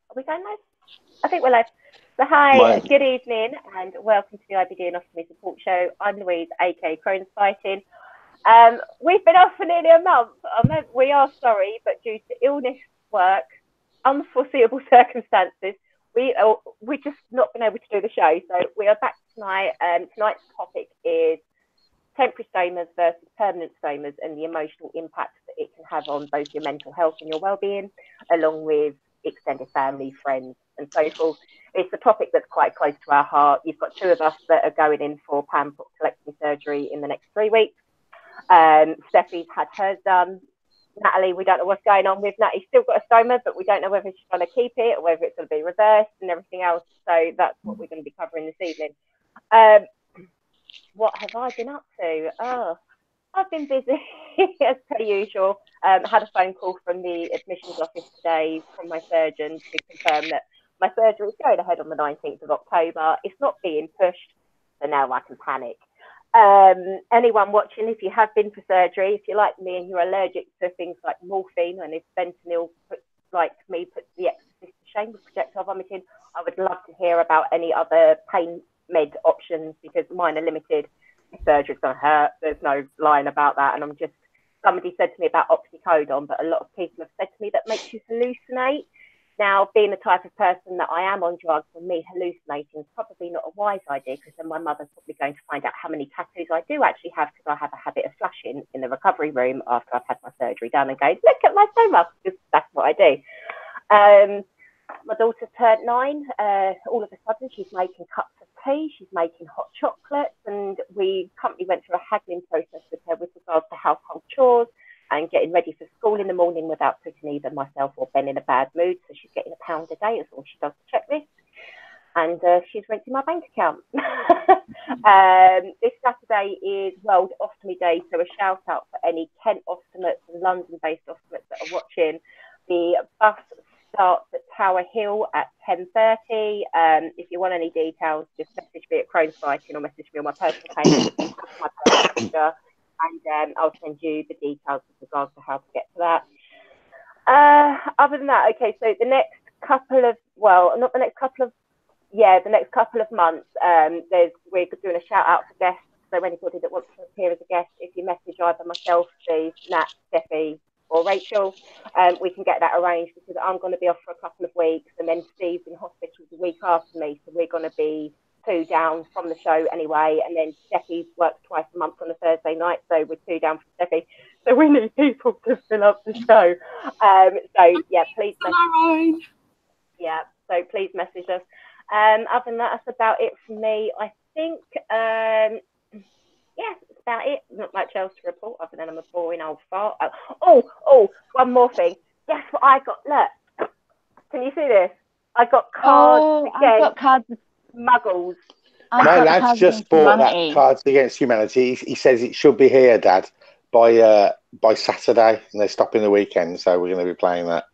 Are we going live? I think we're live. So hi, good evening, and welcome to the IBD Ostomy Support Show. I'm Louise, aka Crohn's Fighting. We've been off for nearly a month. We are sorry, but due to illness, work, unforeseeable circumstances, we've just not been able to do the show. So we are back tonight. Tonight's topic is temporary stomas versus permanent stomas and the emotional impact that it can have on both your mental health and your well-being, along with extended family, friends, and so forth. It's a topic that's quite close to our heart. You've got two of us that are going in for pan-proctolectomy surgery in the next 3 weeks. Steffi's had hers done. Natalie, we don't know what's going on with Natalie. Still got a stoma, but we don't know whether she's going to keep it or whether it's going to be reversed and everything else. So that's what we're going to be covering this evening. What have I been up to? Oh, I've been busy as per usual. Had a phone call from the admissions office today from my surgeon to confirm that my surgery is going ahead on the 19th of October. It's not being pushed, so now I can panic. Anyone watching, if you have been for surgery, if you're like me and you're allergic to things like morphine, and if fentanyl puts the exorcist to shame with projectile vomiting, I would love to hear about any other pain med options, because mine are limited. Surgery's going to hurt. There's no lying about that. And somebody said to me about oxycodone, but a lot of people have said to me that makes you hallucinate. Now, being the type of person that I am on drugs, for me, hallucinating is probably not a wise idea, because then my mother's probably going to find out how many tattoos I do actually have, because I have a habit of flashing in the recovery room after I've had my surgery done and going, look at my stoma, because that's what I do. My daughter's turned 9. All of a sudden, she's making cups of tea. She's making hot chocolates, and we currently went through a haggling process with her with regards to household chores and getting ready for school in the morning without putting either myself or Ben in a bad mood. So she's getting £1 a day. That's all she does to checklist. And she's renting my bank account. This Saturday is World Ostomy Day, so a shout out for any Kent ostomates and London-based ostomates that are watching. The bus starts at Tower Hill at 10:30. If you want any details, just message me at Crohn's Fighting or message me on my personal page, my personal messenger, and I'll send you the details with regards to how to get to that. Other than that, okay, so the next couple of months, we're doing a shout out for guests. So anybody that wants to appear as a guest, if you message either myself, Steve, Nat, Steffi, or Rachel, we can get that arranged, because I'm going to be off for a couple of weeks, and then Steve's in hospital the week after me, so we're going to be 2 down from the show anyway, and then Steffi works twice a month on a Thursday night, so we're 2 down from Steffi, so we need people to fill up the show. Please message us. Other than that, that's about it for me, I think. That's about it. Not much else to report other than I'm a boring old fart. Oh, one more thing. Guess what I got? Look, can you see this? I got cards against muggles. My lad's just bought that Cards Against Humanity. He says it should be here, Dad, by Saturday, and they're stopping the weekend, so we're going to be playing that.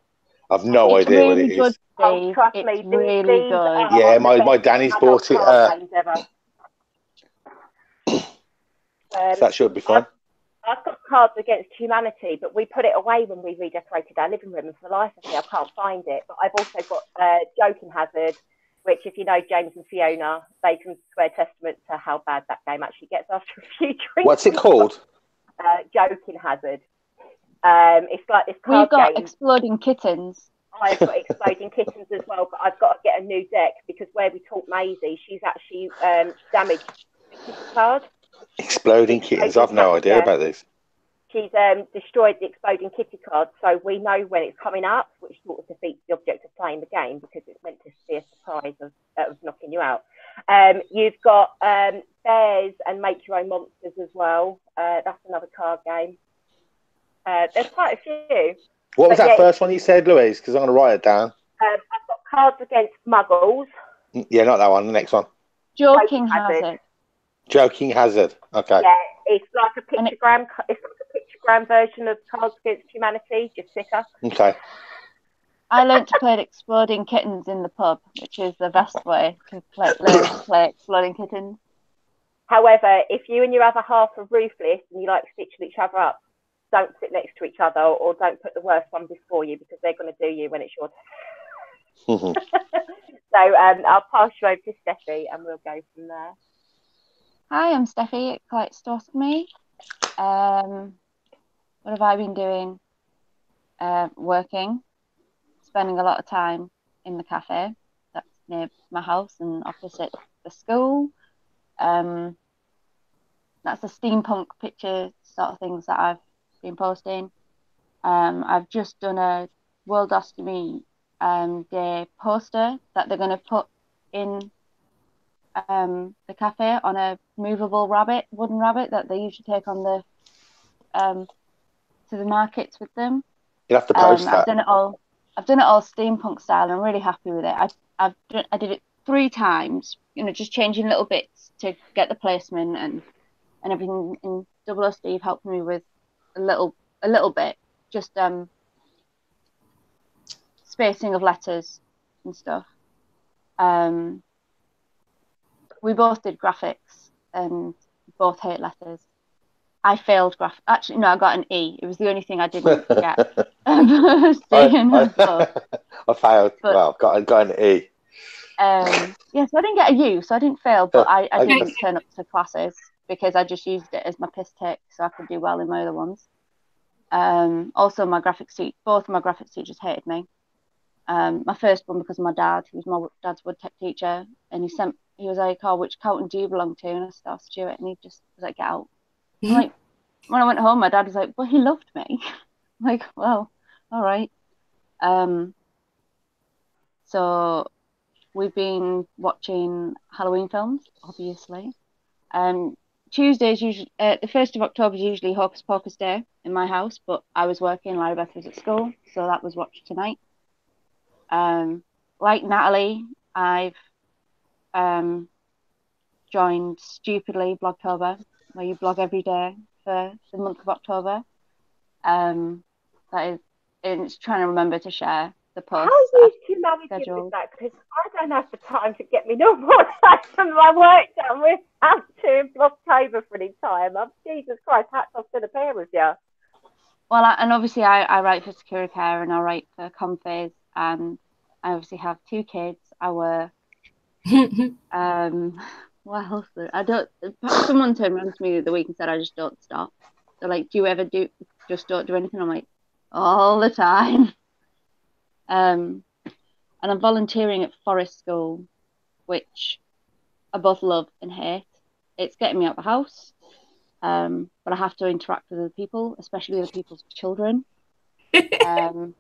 I've no idea what it is. Oh, trust me, it's really good. Yeah, my Danny's bought it. So that should be fun. I've got Cards Against Humanity, but we put it away when we redecorated our living room, and for the life of me, I can't find it. But I've also got Joking Hazard, which, if you know James and Fiona, they can swear testament to how bad that game actually gets after a few drinks. What's it called? Joking Hazard. It's like this card game. We've got Exploding Kittens. I've got Exploding Kittens as well, but I've got to get a new deck, because where we taught Maisie, she's actually damaged the card. Exploding Kittens. I've no idea about this. She's destroyed the Exploding Kitty card, so we know when it's coming up, which sort of defeats the object of playing the game, because it's meant to be a surprise of knocking you out. You've got Bears and Make Your Own Monsters as well. That's another card game. There's quite a few. What was that first one you said, Louise? Because I'm going to write it down. I've got Cards Against Muggles. Yeah, not that one. The next one. Joking Hazard. Joking Hazard. Okay. Yeah, it's like a pictogram. It's like a pictogram version of Cards Against Humanity, just thicker. Okay. I learned to play Exploding Kittens in the pub, which is the best way to learn to play Exploding Kittens. However, if you and your other half are ruthless and you like stitching each other up, don't sit next to each other, or don't put the worst one before you, because they're going to do you when it's your Mhm. So I'll pass you over to Steffi and we'll go from there. Hi, I'm Steffi at IBD Ostomy. What have I been doing? Working, spending a lot of time in the cafe that's near my house and opposite the school. That's the steampunk picture sort of things that I've been posting. I've just done a World Ostomy Day poster that they're going to put in the cafe on a movable wooden rabbit that they usually take on the to the markets with them. You'll have to post that. I've done it all steampunk style, and I'm really happy with it. I did it 3 times, just changing little bits to get the placement and everything. And Double O Steve helped me with a little bit, just spacing of letters and stuff. We both did graphics and both hate letters. I failed Actually, no, I got an E. It was the only thing I didn't get. I failed. Well, got an E. Yeah, so I didn't get a U, so I didn't fail, but I didn't turn up to classes because I just used it as my piss take so I could do well in my other ones. Also, both of my graphics teachers hated me. My first one because of my dad. He was my dad's wood tech teacher, and he was like, "Oh, which Carlton do you belong to?" And I said, "Oh, Stuart," and he just was like, "Get out." I'm like, when I went home, my dad was like, "Well, he loved me." I'm like, well, all right. So we've been watching Halloween films, obviously. Tuesdays usually, the 1st of October is usually Hocus Pocus Day in my house, but I was working, Larry Beth was at school, so that was watched tonight. Like Natalie, I've joined Stupidly Blogtober, where you blog every day for the month of October. That is, it's trying to remember to share the posts. How used to manage with that? Because I don't have the time to get me normal time from my work done without to Blogtober for any time. Jesus Christ, hats off to the pair of you. Well, and obviously I write for Securicare and I write for Comphase, and I obviously have 2 kids. I work. What else? Someone turned around to me the other week and said I just don't stop. They're like, "Do you ever just don't do anything?" I'm like, all the time. And I'm volunteering at Forest School, which I both love and hate. It's getting me out of the house, but I have to interact with other people, especially other people's children. And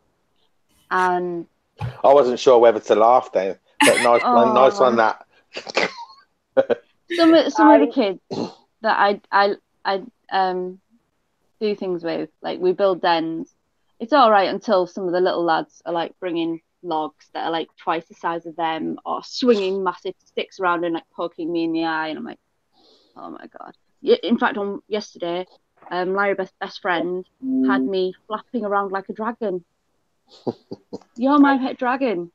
I wasn't sure whether to laugh then, but nice on that. Some of the kids that I do things with, like we build dens. It's all right until some of the little lads are like bringing logs that are like twice the size of them, or swinging massive sticks around and like poking me in the eye, and I'm like, oh my god. In fact, on yesterday, Larry Beth's best friend had me flapping around like a dragon. You're my pet dragon.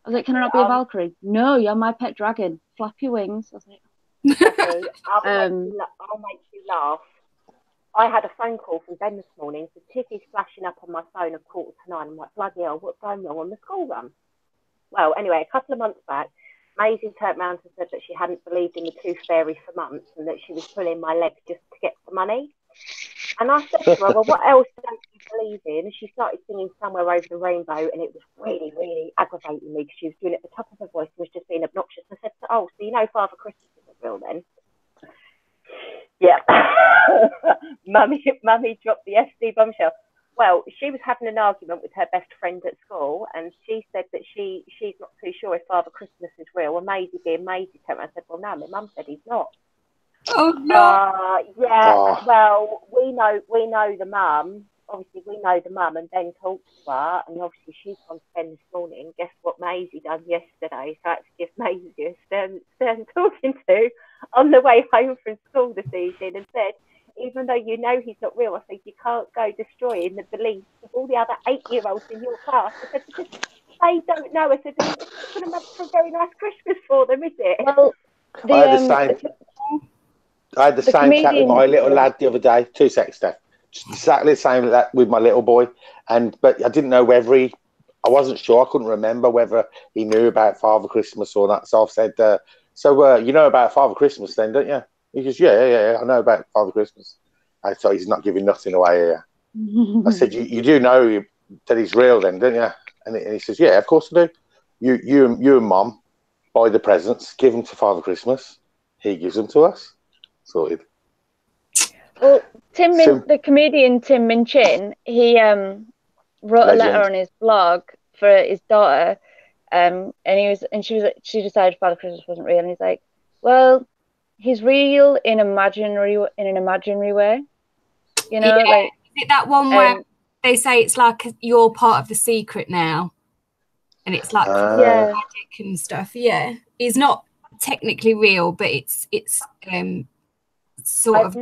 I was like, can I not be a Valkyrie? No, you're my pet dragon. Flap your wings. I was like, okay, I'll make you laugh. I had a phone call from Ben this morning, so Tiffy's flashing up on my phone at 8:45. I'm like, bloody hell, what's going wrong on the school run? Well, anyway, a couple of months back, Maisie turned around and said that she hadn't believed in the tooth fairy for months and that she was pulling my leg just to get the money. And I said to her, well, what else don't you believe in? And she started singing Somewhere Over the Rainbow, and it was really, really aggravating me because she was doing it at the top of her voice and was just being obnoxious. I said, oh, so you know Father Christmas isn't real then? Yeah. Mummy dropped the SD bombshell. Well, she was having an argument with her best friend at school, and she said that she's not too sure if Father Christmas is real. And Maisie, being Maisie, turned around and said, well, no, my mum said he's not. Oh no. Yeah. Oh. Well, we know the mum. Obviously, we know the mum, and Ben talked to her, and obviously she's gone to Ben this morning. Guess what Maisie done yesterday? So I had to give Maisie a stern talking to on the way home from school this evening, and said, even though you know he's not real, I said, you can't go destroying the beliefs of all the other 8-year-olds in your class. I said, because they don't know. I said, it's not going to make for a very nice Christmas for them, is it? Well, I had the same chat with my little lad the other day. 2 seconds, Steph. Just exactly the same with my little boy. But I didn't know whether I wasn't sure. I couldn't remember whether he knew about Father Christmas or not. So I've said, you know about Father Christmas then, don't you? He goes, yeah, I know about Father Christmas. I thought he's not giving nothing away here. I said, you do know that he's real then, don't you? And he says, yeah, of course I do. You and Mum buy the presents, give them to Father Christmas. He gives them to us. Sorted. Well, the comedian Tim Minchin, he wrote a letter on his blog for his daughter, and she decided Father Christmas wasn't real, and he's like, well, he's real in an imaginary way, you know, like. Is it that one where they say it's like you're part of the secret now, and it's like magic and stuff? Yeah, it's not technically real, but it's sort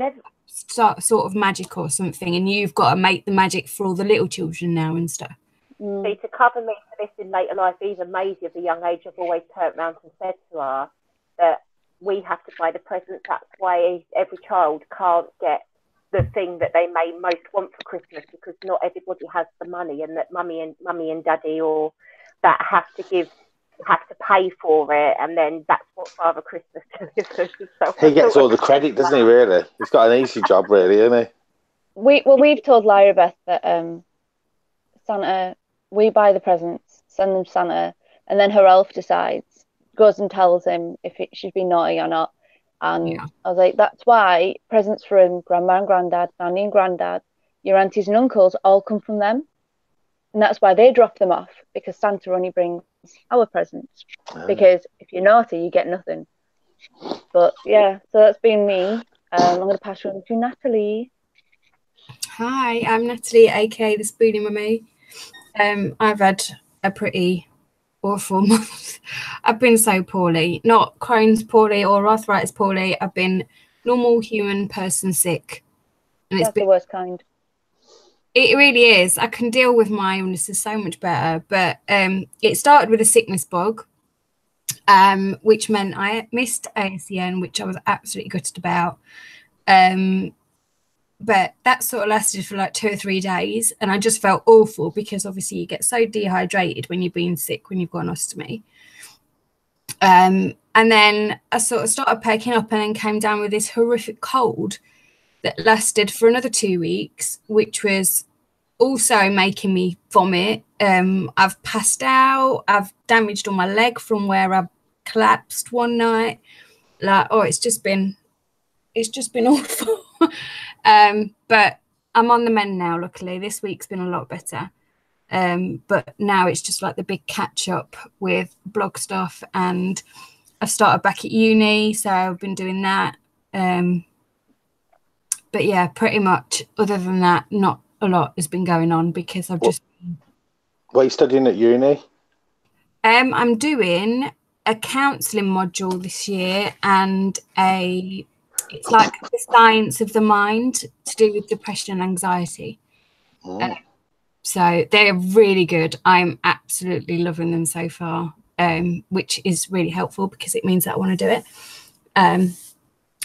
of magic or something, and you've got to make the magic for all the little children now and stuff. See, to cover me for this in later life, even Maisie of a young age, I've always turned around and said to her that we have to buy the presents. That's why every child can't get the thing that they may most want for Christmas, because not everybody has the money, and that mummy and daddy or that have to pay for it, and then that's what Father Christmas delivers. So he gets all the credit, doesn't he? Really, he's got an easy job, really, isn't he? We've told Lyra Beth that Santa, we buy the presents, send them to Santa, and then her elf goes and tells him if she's been naughty or not. And I was like, that's why presents from Grandma and Granddad, Nanny and Granddad, your aunties and uncles all come from them. And that's why they drop them off, because Santa only brings our presents. Because if you're naughty, you get nothing. But yeah, so that's been me. I'm going to pass you on to Natalie. Hi, I'm Natalie, aka the Spoonie Mummy. I've had a pretty awful month. I've been so poorly, not Crohn's poorly or arthritis poorly. I've been normal human person sick, and that's the worst kind. It really is. I can deal with my illnesses so much better, but it started with a sickness bug, which meant I missed ASEN, which I was absolutely gutted about. But that sort of lasted for like 2 or 3 days, and I just felt awful because obviously you get so dehydrated when you're being sick, when you've got an ostomy. And then I sort of started picking up and then came down with this horrific cold that lasted for another 2 weeks, which was also making me vomit. I've passed out. I've damaged on my leg from where I collapsed one night. It's just been awful. But I'm on the mend now, luckily. This week's been a lot better. But now it's just like the big catch up with blog stuff, and I've started back at uni, so I've been doing that. But yeah, pretty much other than that, not a lot has been going on because I've just... What are you studying at uni? I'm doing a counselling module this year, and it's like the science of the mind to do with depression and anxiety. So they're really good. I'm absolutely loving them so far, which is really helpful because it means that I want to do it.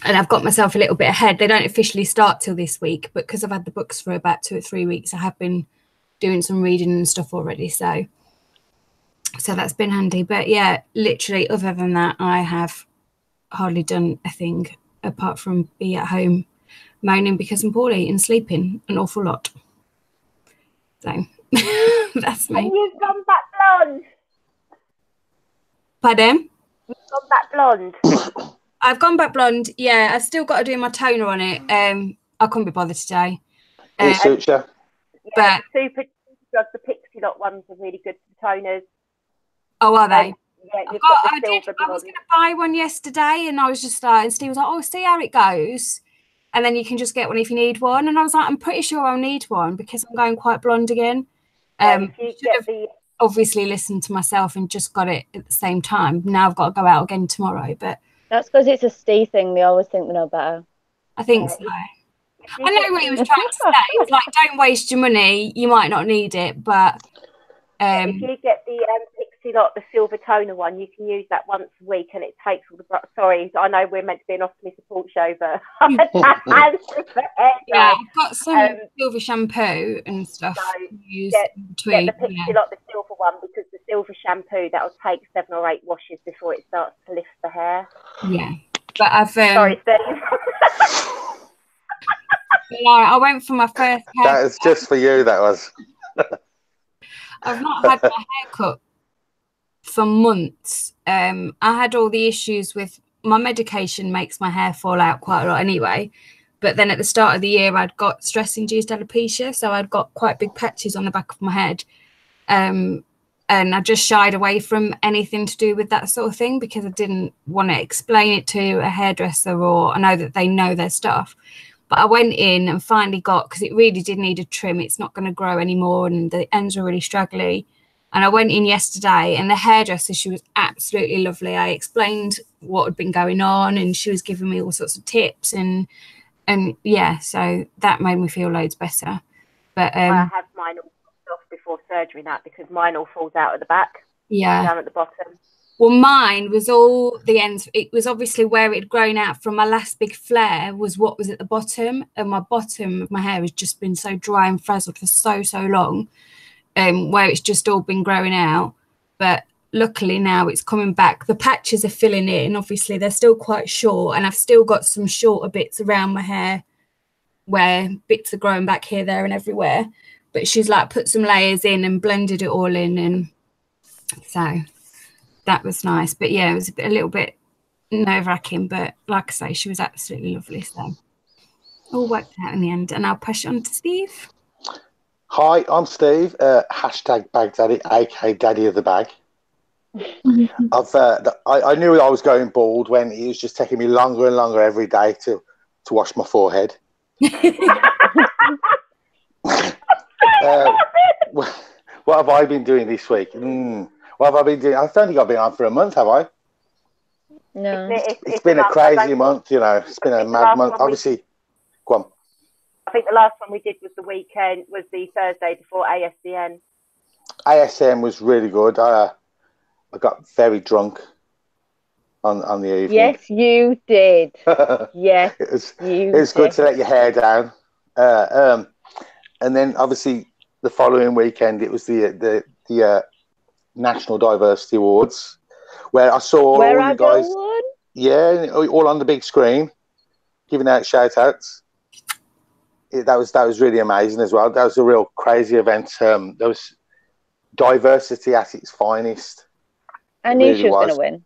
And I've got myself a little bit ahead. They don't officially start till this week, but because I've had the books for about 2 or 3 weeks, I have been doing some reading and stuff already. So that's been handy. But yeah, literally, other than that, I have hardly done a thing apart from be at home moaning because I'm poorly and sleeping an awful lot. So that's me. And you've gone back blonde. Pardon? You've gone back blonde. I've gone back blonde. Yeah, I've still got to do my toner on it. I couldn't be bothered today. It suits you. Yeah, but the the Pixie Lot ones are really good for the toners. Oh, are they? Yeah, I was going to buy one yesterday, and I was just like, and Steve was like, "Oh, see how it goes, and then you can just get one if you need one." And I was like, "I'm pretty sure I'll need one because I'm going quite blonde again." Obviously listened to myself and just got it at the same time. Now I've got to go out again tomorrow, but that's because it's a Steve thing. They always think they know better. I think so. I know what he was trying to say. It was like, don't waste your money. You might not need it, but if you get the Pixie Lot, the silver toner one, you can use that once a week, and it takes all the sorry, I know we're meant to be an ostomy support show, but yeah, I've got some silver shampoo and stuff to use in between. Get the pixie like the silver one, because the silver shampoo, that'll take 7 or 8 washes before it starts to lift the hair. Yeah, but I've sorry, Steve. I went for my first haircut. That is just for you, that was. I've not had my haircut for months. I had all the issues with my medication makes my hair fall out quite a lot anyway. But then at the start of the year, I'd got stress-induced alopecia, so I'd got quite big patches on the back of my head. And I just shied away from anything to do with that sort of thing because I didn't want to explain it to a hairdresser, or I know that they know their stuff. But I went in and finally got, because it really did need a trim. It's not going to grow anymore and the ends are really straggly. And I went in yesterday and the hairdresser, she was absolutely lovely. I explained what had been going on and she was giving me all sorts of tips. And yeah, so that made me feel loads better. But I have mine all off before surgery now, because mine all falls out at the back. Yeah. Down at the bottom. Well, mine was all the ends. It was obviously where it had grown out from my last big flare was what was at the bottom. And my bottom of my hair has just been so dry and frazzled for so long, where it's just all been growing out. But luckily now it's coming back. The patches are filling in. Obviously, they're still quite short. And I've still got some shorter bits around my hair where bits are growing back here, there and everywhere. But she's like put some layers in and blended it all in. And so that was nice. But yeah, it was a little bit nerve-wracking, but like I say, she was absolutely lovely. So all worked out in the end. And I'll push it on to Steve. Hi, I'm Steve, hashtag Bag Daddy, aka Daddy of the Bag. I knew I was going bald when it was just taking me longer and longer every day to wash my forehead. What have I been doing this week? What have I been doing? I don't think I've been on for a month, have I? No. It's been a crazy month, you know. It's been a mad month. Obviously, go on. I think the last one we did was the weekend, was the Thursday before ASDN. ASM was really good. I got very drunk on the evening. Yes, you did. Yes, it was good to let your hair down. And then obviously the following weekend it was the National Diversity Awards, where I saw all you guys. Yeah, all on the big screen, giving out shout outs. That was really amazing as well. That was a real crazy event. There was diversity at its finest. I knew she was going to win.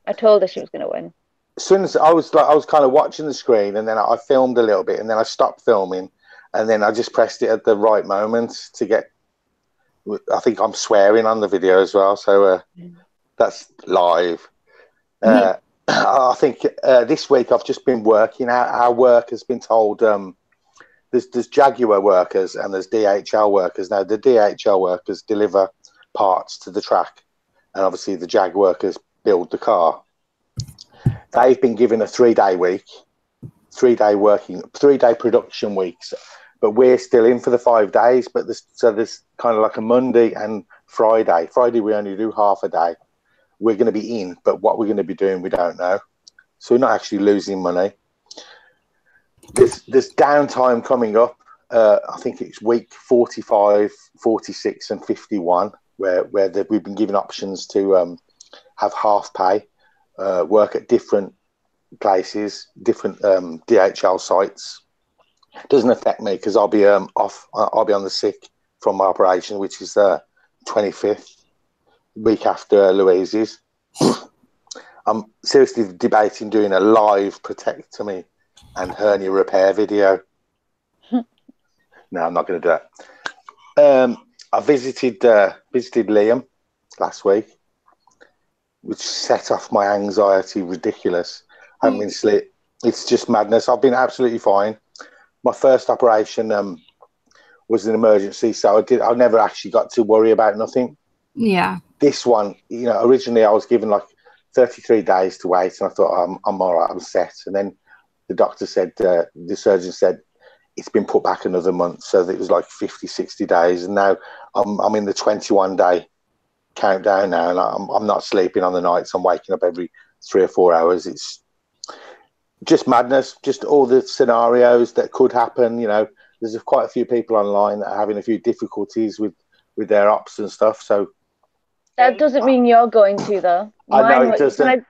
I told her she was going to win. As soon as I was kind of watching the screen, and then I filmed a little bit, and then I stopped filming, and then I just pressed it at the right moment to get. I think I'm swearing on the video as well, so that's live. I think this week I've just been working. Our work has been told. There's Jaguar workers and there's DHL workers. Now, the DHL workers deliver parts to the track, and obviously the Jag workers build the car. They've been given a 3-day week, 3-day production weeks, but we're still in for the 5 days. But there's kind of like a Monday and Friday. Friday we only do half a day. We're going to be in, but what we're going to be doing, we don't know. So we're not actually losing money. There's downtime coming up. I think it's week 45, 46 and 51 where we've been given options to have half pay, work at different places, different DHL sites. Doesn't affect me because I'll be off. I'll be on the sick from my operation, which is 25th, week after Louise's. I'm seriously debating doing a live protectomy and hernia repair video. No, I'm not going to do that. I visited Liam last week, which set off my anxiety ridiculous. I haven't been asleep. It's just madness. I've been absolutely fine. My first operation was an emergency, so I never actually got to worry about nothing. Yeah. This one, originally I was given like 33 days to wait, and I thought I'm all right, I'm set. And then the doctor said, the surgeon said, it's been put back another month, so that it was like 50, 60 days. And now I'm in the 21-day countdown now, and I'm not sleeping on the nights. I'm waking up every 3 or 4 hours. It's just madness, just all the scenarios that could happen. You know, there's quite a few people online that are having a few difficulties with their ops and stuff. So that doesn't mean you're going to, though. I know it doesn't.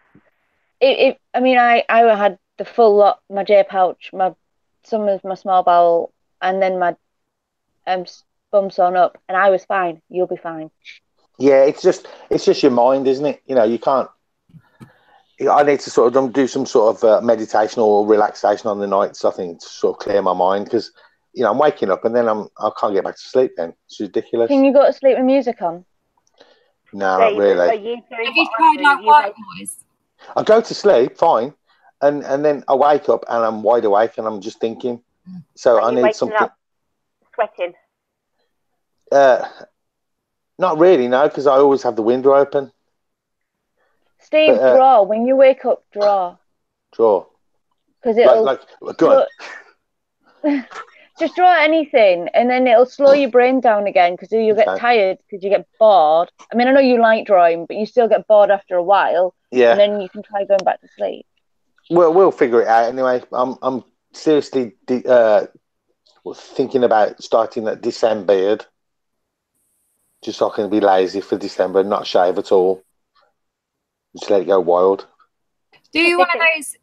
I mean, I had the full lot, my J pouch, some of my small bowel, and then my bum sewn up, and I was fine. You'll be fine. Yeah, it's just your mind, isn't it? You know, you can't. I need to sort of do some sort of meditation or relaxation on the nights, I think, to sort of clear my mind, because, you know, I'm waking up and then I can't get back to sleep then. It's ridiculous. Can you go to sleep with music on? No, not really. Have you tried like white noise? I go to sleep, fine, and then I wake up and I'm wide awake and I'm just thinking. So I need something. Up, sweating? Not really, no, because I always have the window open. Steve, draw. When you wake up, draw. Draw. Because it'll... Good. Just draw anything, and then it'll slow your brain down again, because you'll get tired, because you get bored. I mean, I know you like drawing, but you still get bored after a while. Yeah. And then you can try going back to sleep. We'll figure it out anyway. I'm seriously thinking about starting that December beard, just so I can be lazy for December and not shave at all. Just let it go wild. Do you one of those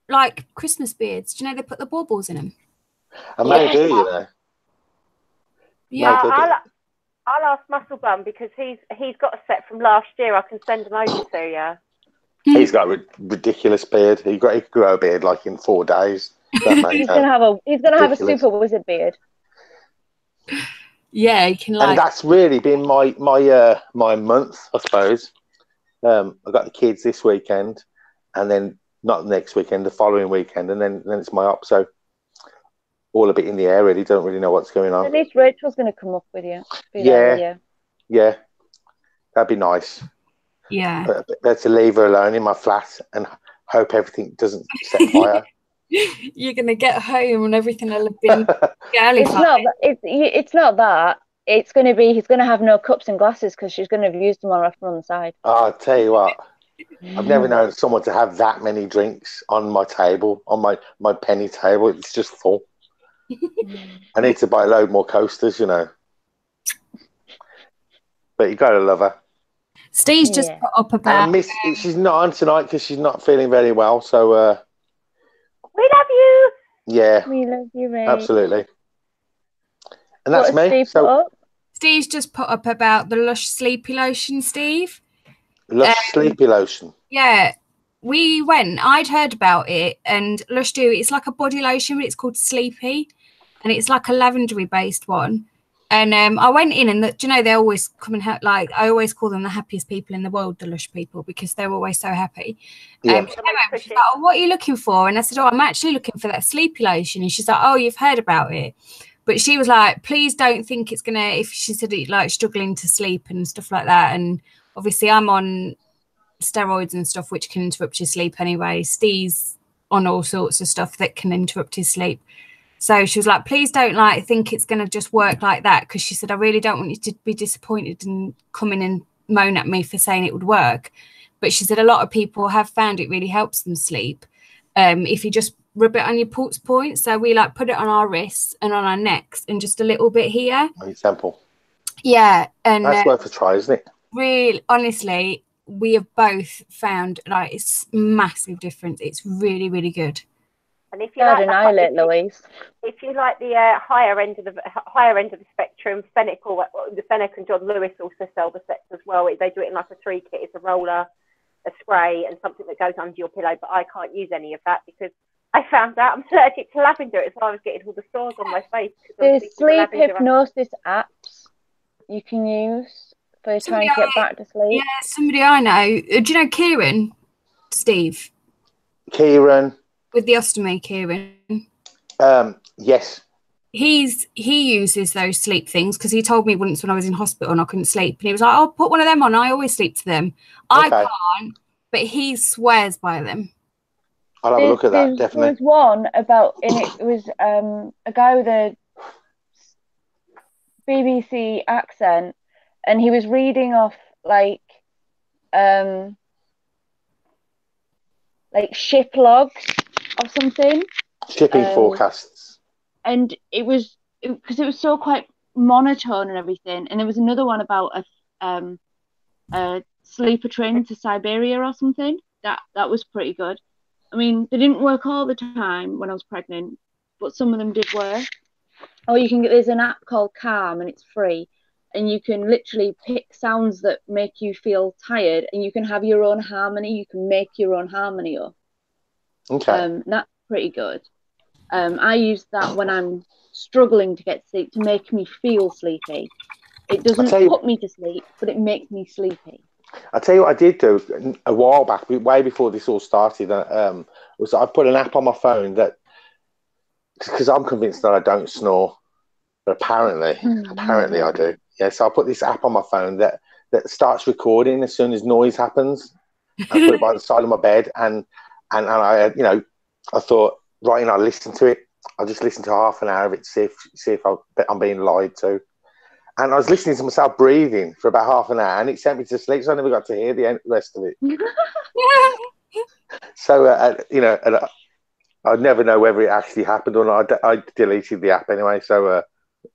like Christmas beards? Do you know they put the baubles in them? I may do, you know. Yeah, I'll ask Muscle Bum, because he's got a set from last year. I can send them over to you. He's got a ridiculous beard. He could grow a beard like in 4 days. He's gonna have a super wizard beard. Yeah, he can. And that's really been my month, I suppose. I got the kids this weekend, and then not next weekend, the following weekend, and then it's my op. So all a bit in the air, really. Don't really know what's going on. At least Rachel's going to come up with you. Yeah, that'd be nice. Yeah, better leave her alone in my flat and hope everything doesn't set fire. You're going to get home and everything will have been girly. It's not that. It's going to be, he's going to have no cups and glasses because she's going to have used them all left on the side. Oh, I'll tell you what, I've never known someone to have that many drinks on my table, on my penny table. It's just full. I need to buy a load more coasters, you know. But you got to love her. Steve's just put up about... she's not on tonight because she's not feeling very well, so... we love you! Yeah. We love you, Ray. Absolutely. And that's me. Steve's just put up about the Lush Sleepy Lotion, Steve. Lush Sleepy Lotion. Yeah. We went, I'd heard about it, and Lush do, it's like a body lotion, but it's called Sleepy, and it's like a lavendery based one. And I went in, and do you know, they always come and help, like, I always call them the happiest people in the world, the Lush people, because they're always so happy. Yeah. She's like, oh, what are you looking for? And I said, oh, I'm actually looking for that Sleepy Lotion. And she's like, oh, you've heard about it. But she was like, please don't think it's going to, if she said it, like struggling to sleep and stuff like that. And obviously I'm on steroids and stuff, which can interrupt your sleep anyway. Steve's on all sorts of stuff that can interrupt his sleep. So she was like, please don't like think it's going to just work like that. Because she said, I really don't want you to be disappointed and come in and moan at me for saying it would work. But she said a lot of people have found it really helps them sleep. If you just rub it on your pulse points. So we like put it on our wrists and on our necks and just a little bit here. Example. Yeah. And that's worth a try, isn't it? Really, honestly, we have both found like it's massive difference. It's really, really good. And if you if you like the higher end of the spectrum, Fennec and John Lewis also sell the sets as well. They do it in like a 3 kit. It's a roller, a spray, and something that goes under your pillow. But I can't use any of that because I found out I'm allergic to lavender. So I was getting all the sores on my face. There's sleep hypnosis apps you can use for trying to get back to sleep. Yeah, somebody I know. Do you know Kieran, Steve? Kieran. With the ostomy, Kieran. Yes. He uses those sleep things because he told me once when I was in hospital and I couldn't sleep. And he was like, I'll put one of them on. I always sleep to them. Okay. I can't, but he swears by them. I'll have a look at that, definitely. There was one about, and it was a guy with a BBC accent, and he was reading off like like ship logs or something. Shipping forecasts. And it was because it was so quite monotone and everything. And there was another one about a sleeper train to Siberia or something. That was pretty good. I mean, they didn't work all the time when I was pregnant, but some of them did work. Or there's an app called Calm, and it's free, and you can literally pick sounds that make you feel tired, and you can have your own harmony. You can make your own harmony up. Okay. That's pretty good. I use that when I'm struggling to get sleep to make me feel sleepy. It doesn't put me to sleep, but it makes me sleepy. I'll tell you what I did do a while back, way before this all started, was I put an app on my phone that, because I'm convinced that I don't snore, but apparently I do. Yeah, so I put this app on my phone that starts recording as soon as noise happens. I put it by the side of my bed, and I, I thought, right, I'll listen to it. I'll just listen to half an hour of it, see if I'm being lied to. And I was listening to myself breathing for about half an hour, and it sent me to sleep, so I never got to hear the rest of it. So, I'd never know whether it actually happened or not. I deleted the app anyway, so...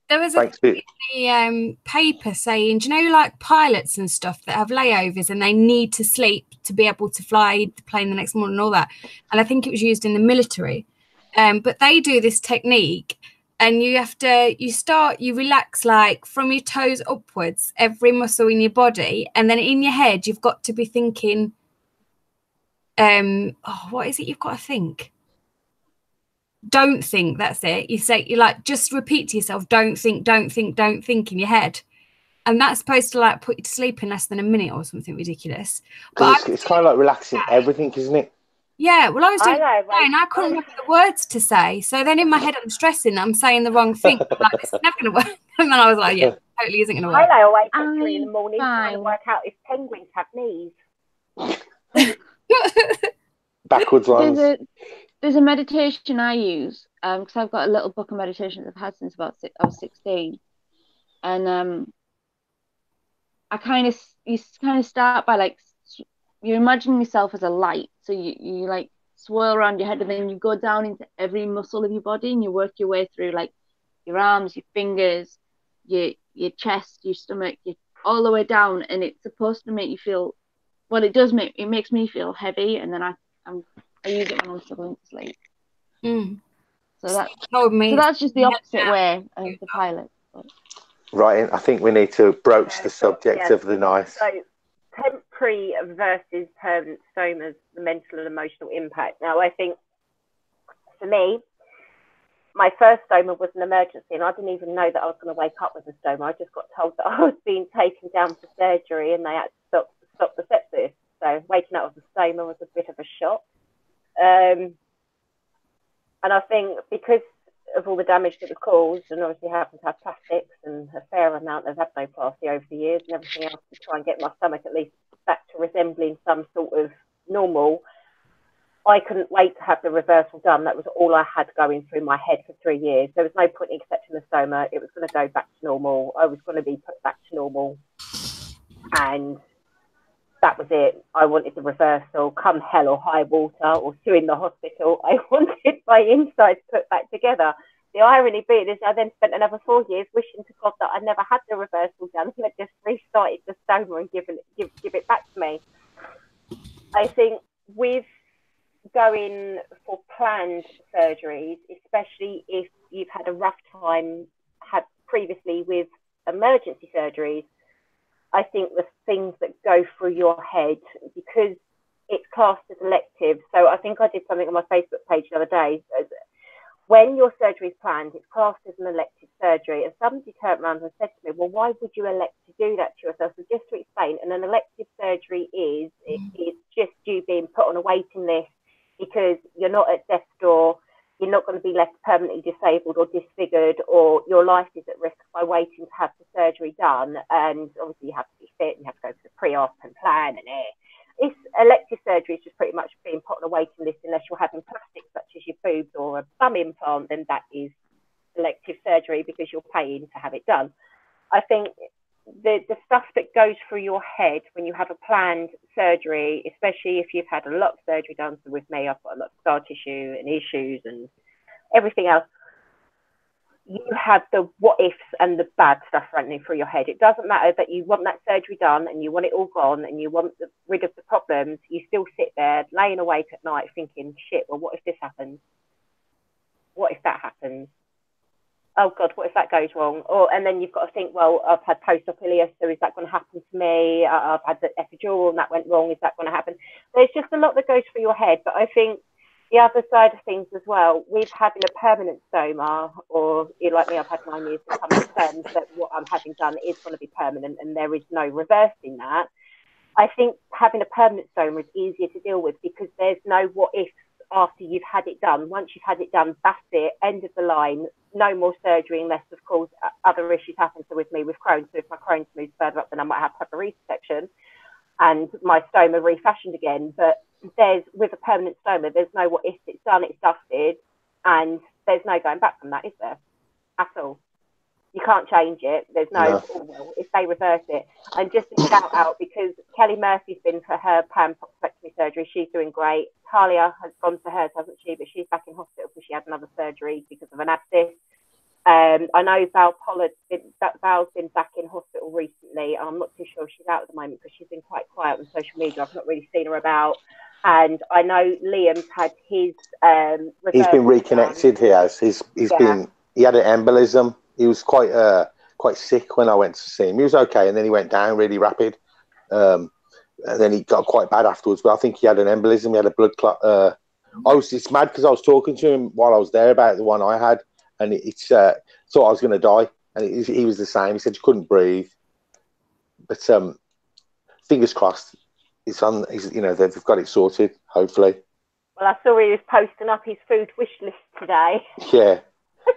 there was a thing in the paper saying, do you know, like pilots and stuff that have layovers and they need to sleep to be able to fly the plane the next morning and all that. And I think it was used in the military. But they do this technique, and you relax like from your toes upwards, every muscle in your body. And then in your head, you've got to be thinking, what is it you've got to think? Don't think, that's it. You like, just repeat to yourself, don't think in your head. And that's supposed to like put you to sleep in less than a minute or something ridiculous. But it's kind of like relaxing everything, isn't it? Yeah, well, I was doing it and I couldn't remember the words to say. So then in my head, I'm stressing that I'm saying the wrong thing. I'm like, this is never going to work. And then I was like, yeah, totally isn't going to work. I lay awake at 3 in the morning trying to work out if penguins have knees. Backwards ones. There's a meditation I use because I've got a little book of meditations I've had since I was 16, and you kind of start by like you imagine yourself as a light, so you like swirl around your head, and then you go down into every muscle of your body, and you work your way through like your arms, your fingers, your chest, your stomach, all the way down, and it's supposed to make you feel. Well, it makes me feel heavy, and then I use it when I'm struggling to sleep. So that's just the opposite way of the pilot. But. Right, I think we need to broach the subject of the night. So, temporary versus permanent stomas, the mental and emotional impact. Now, I think for me, my first stoma was an emergency, and I didn't even know that I was going to wake up with a stoma. I just got told that I was being taken down for surgery, and they had to stop the sepsis. So waking up with a stoma was a bit of a shock. And I think because of all the damage that was caused, and obviously having to have plastics and a fair amount of abdominoplasty over the years and everything else to try and get my stomach at least back to resembling some sort of normal, I couldn't wait to have the reversal done. That was all I had going through my head for 3 years. There was no point in accepting the stoma. It was going to go back to normal. I was going to be put back to normal. And that was it. I wanted the reversal, come hell or high water, or suing the hospital. I wanted my insides put back together. The irony being is I then spent another 4 years wishing to God that I never had the reversal done. I just restarted the stoma and give it back to me. I think with going for planned surgeries, especially if you've had a rough time previously with emergency surgeries, I think the things that go through your head, because it's classed as elective. So I think I did something on my Facebook page the other day. When your surgery is planned, it's classed as an elective surgery. And somebody turned around and said to me, well, why would you elect to do that to yourself? So just to explain, an elective surgery is just you being put on a waiting list because you're not at death's door. You're not going to be left permanently disabled or disfigured, or your life is at risk by waiting to have the surgery done. And obviously you have to be fit, and you have to go through the pre-op and plan. And it's elective surgery is just pretty much being put on a waiting list unless you're having plastics such as your boobs or a bum implant, then that is elective surgery because you're paying to have it done. I think the stuff that goes through your head when you have a planned surgery, especially if you've had a lot of surgery done. So with me, I've got a lot of scar tissue and issues and everything else. You have the what ifs and the bad stuff running through your head. It doesn't matter that you want that surgery done and you want it all gone and you want rid of the problems. You still sit there laying awake at night thinking, shit, well, what if this happens? What if that happens? Oh God, what if that goes wrong? And then you've got to think, well, I've had post-op ileus, so is that going to happen to me? I've had the epidural and that went wrong. Is that going to happen? There's just a lot that goes through your head. But I think the other side of things as well, with having a permanent stoma, or like me, I've had 9 years to come to terms that what I'm having done is going to be permanent and there is no reversing that. I think having a permanent stoma is easier to deal with because there's no what ifs after you've had it done. Once you've had it done, that's it, end of the line, no more surgery unless, of course, other issues happen. So with me, with Crohn's, so if my Crohn's moves further up, then I might have to have a resection and my stoma refashioned again. But with a permanent stoma, there's no what if, it's done, it's dusted, and there's no going back from that, is there? At all. You can't change it. There's no. Oh, well, if they reverse it. And just a shout out, because Kelly Murphy's been for her pan-prostatectomy surgery. She's doing great. Talia has gone for hers, hasn't she? But she's back in hospital because she had another surgery because of an abscess. I know Val's been back in hospital recently. I'm not too sure she's out at the moment because she's been quite quiet on social media. I've not really seen her about. And I know Liam's had his. He's been reconnected. He has. He had an embolism. He was quite sick when I went to see him. He was okay, and then he went down really rapid. And then he got quite bad afterwards. But I think he had an embolism. He had a blood clot. It's mad because I was talking to him while I was there about the one I had, and thought I was going to die. And he was the same. He said he couldn't breathe. But fingers crossed. It's on. They've got it sorted. Hopefully. Well, I saw he was posting up his food wish list today. Yeah.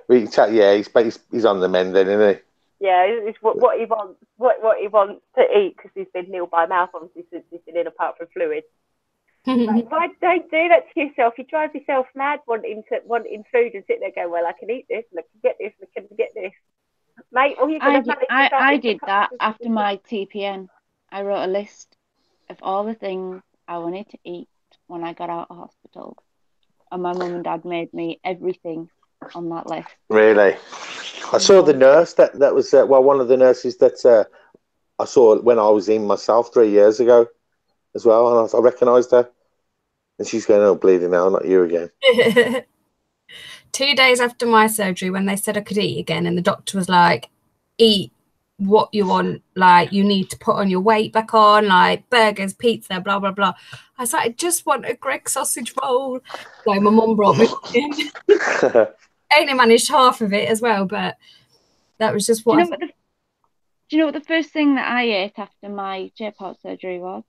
He's on the mend then, isn't he? Yeah, it's what he wants, what he wants to eat because he's been nil by mouth obviously since he's been in apart from fluids. Why don't do that to yourself? You drive yourself mad wanting food and sit there going, well, I can eat this and I can get this and I can get this. Mate, all you I did that after my TPN. I wrote a list of all the things I wanted to eat when I got out of hospital, and my mum and dad made me everything on that list. Really? I saw the nurse that was one of the nurses that I saw when I was in myself 3 years ago as well, and I recognised her, and she's going, oh, bleeding now, not you again. 2 days after my surgery, when they said I could eat again, and the doctor was like, eat what you want, like you need to put on your weight back on, like burgers, pizza, blah blah blah. I was like, I just want a Greg sausage roll. So my mum brought me in. I only managed half of it as well, but that was just what. Do you know what the first thing that I ate after my J-pop surgery was?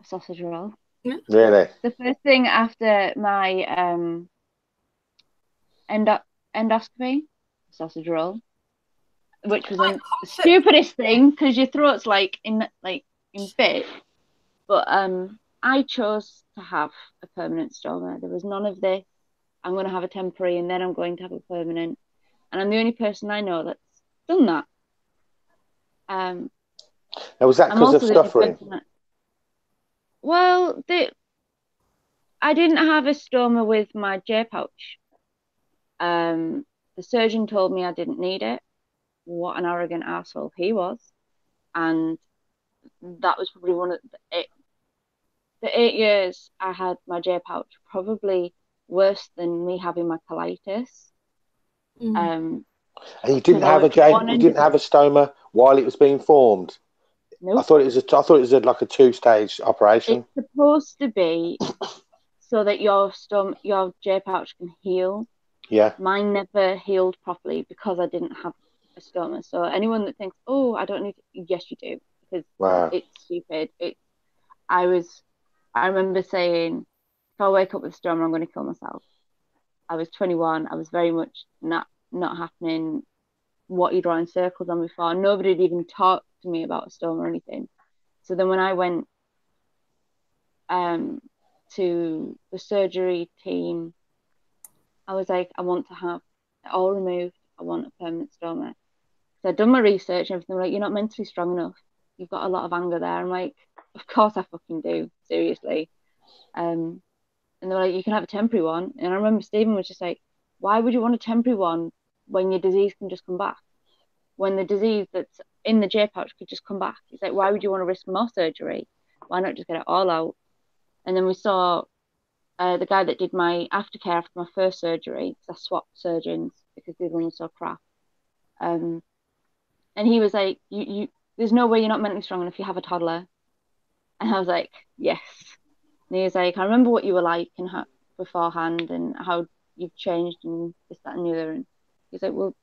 A sausage roll. Yeah. Really? The first thing after my endoscopy, sausage roll, which was the stupidest thing because your throat's in bits. But I chose to have a permanent stoma. There was none of this. I'm going to have a temporary and then I'm going to have a permanent. And I'm the only person I know that's done that. Now, was that because of suffering? Well, I didn't have a stoma with my J-pouch. The surgeon told me I didn't need it. What an arrogant asshole he was. And that was probably one of the 8 years I had my J-pouch, probably worse than me having my colitis. And you didn't have a stoma while it was being formed? Nope. I thought it was like a 2-stage operation. It's supposed to be so that your J-pouch can heal. Yeah. Mine never healed properly because I didn't have a stoma. So anyone that thinks, oh, I don't need to, yes, you do, because it's stupid. I remember saying, if I wake up with a stoma, I'm going to kill myself. I was 21. I was very much not happening. What you draw in circles on before. Nobody had even talked to me about a stoma or anything. So then when I went to the surgery team, I was like, I want to have it all removed. I want a permanent stoma. So I'd done my research and everything. Like, you're not mentally strong enough. You've got a lot of anger there. I'm like, of course I fucking do. Seriously. And they were like, you can have a temporary one. And I remember Stephen was just like, why would you want a temporary one when your disease can just come back? When the disease that's in the J pouch could just come back. He's like, why would you want to risk more surgery? Why not just get it all out? And then we saw the guy that did my aftercare after my first surgery, because I swapped surgeons because the other one was so crap. And he was like, you there's no way you're not mentally strong enough. You have a toddler. And I was like, yes. And he was like, I remember what you were like and how beforehand and how you've changed and this, that, and the other. And he's like, well,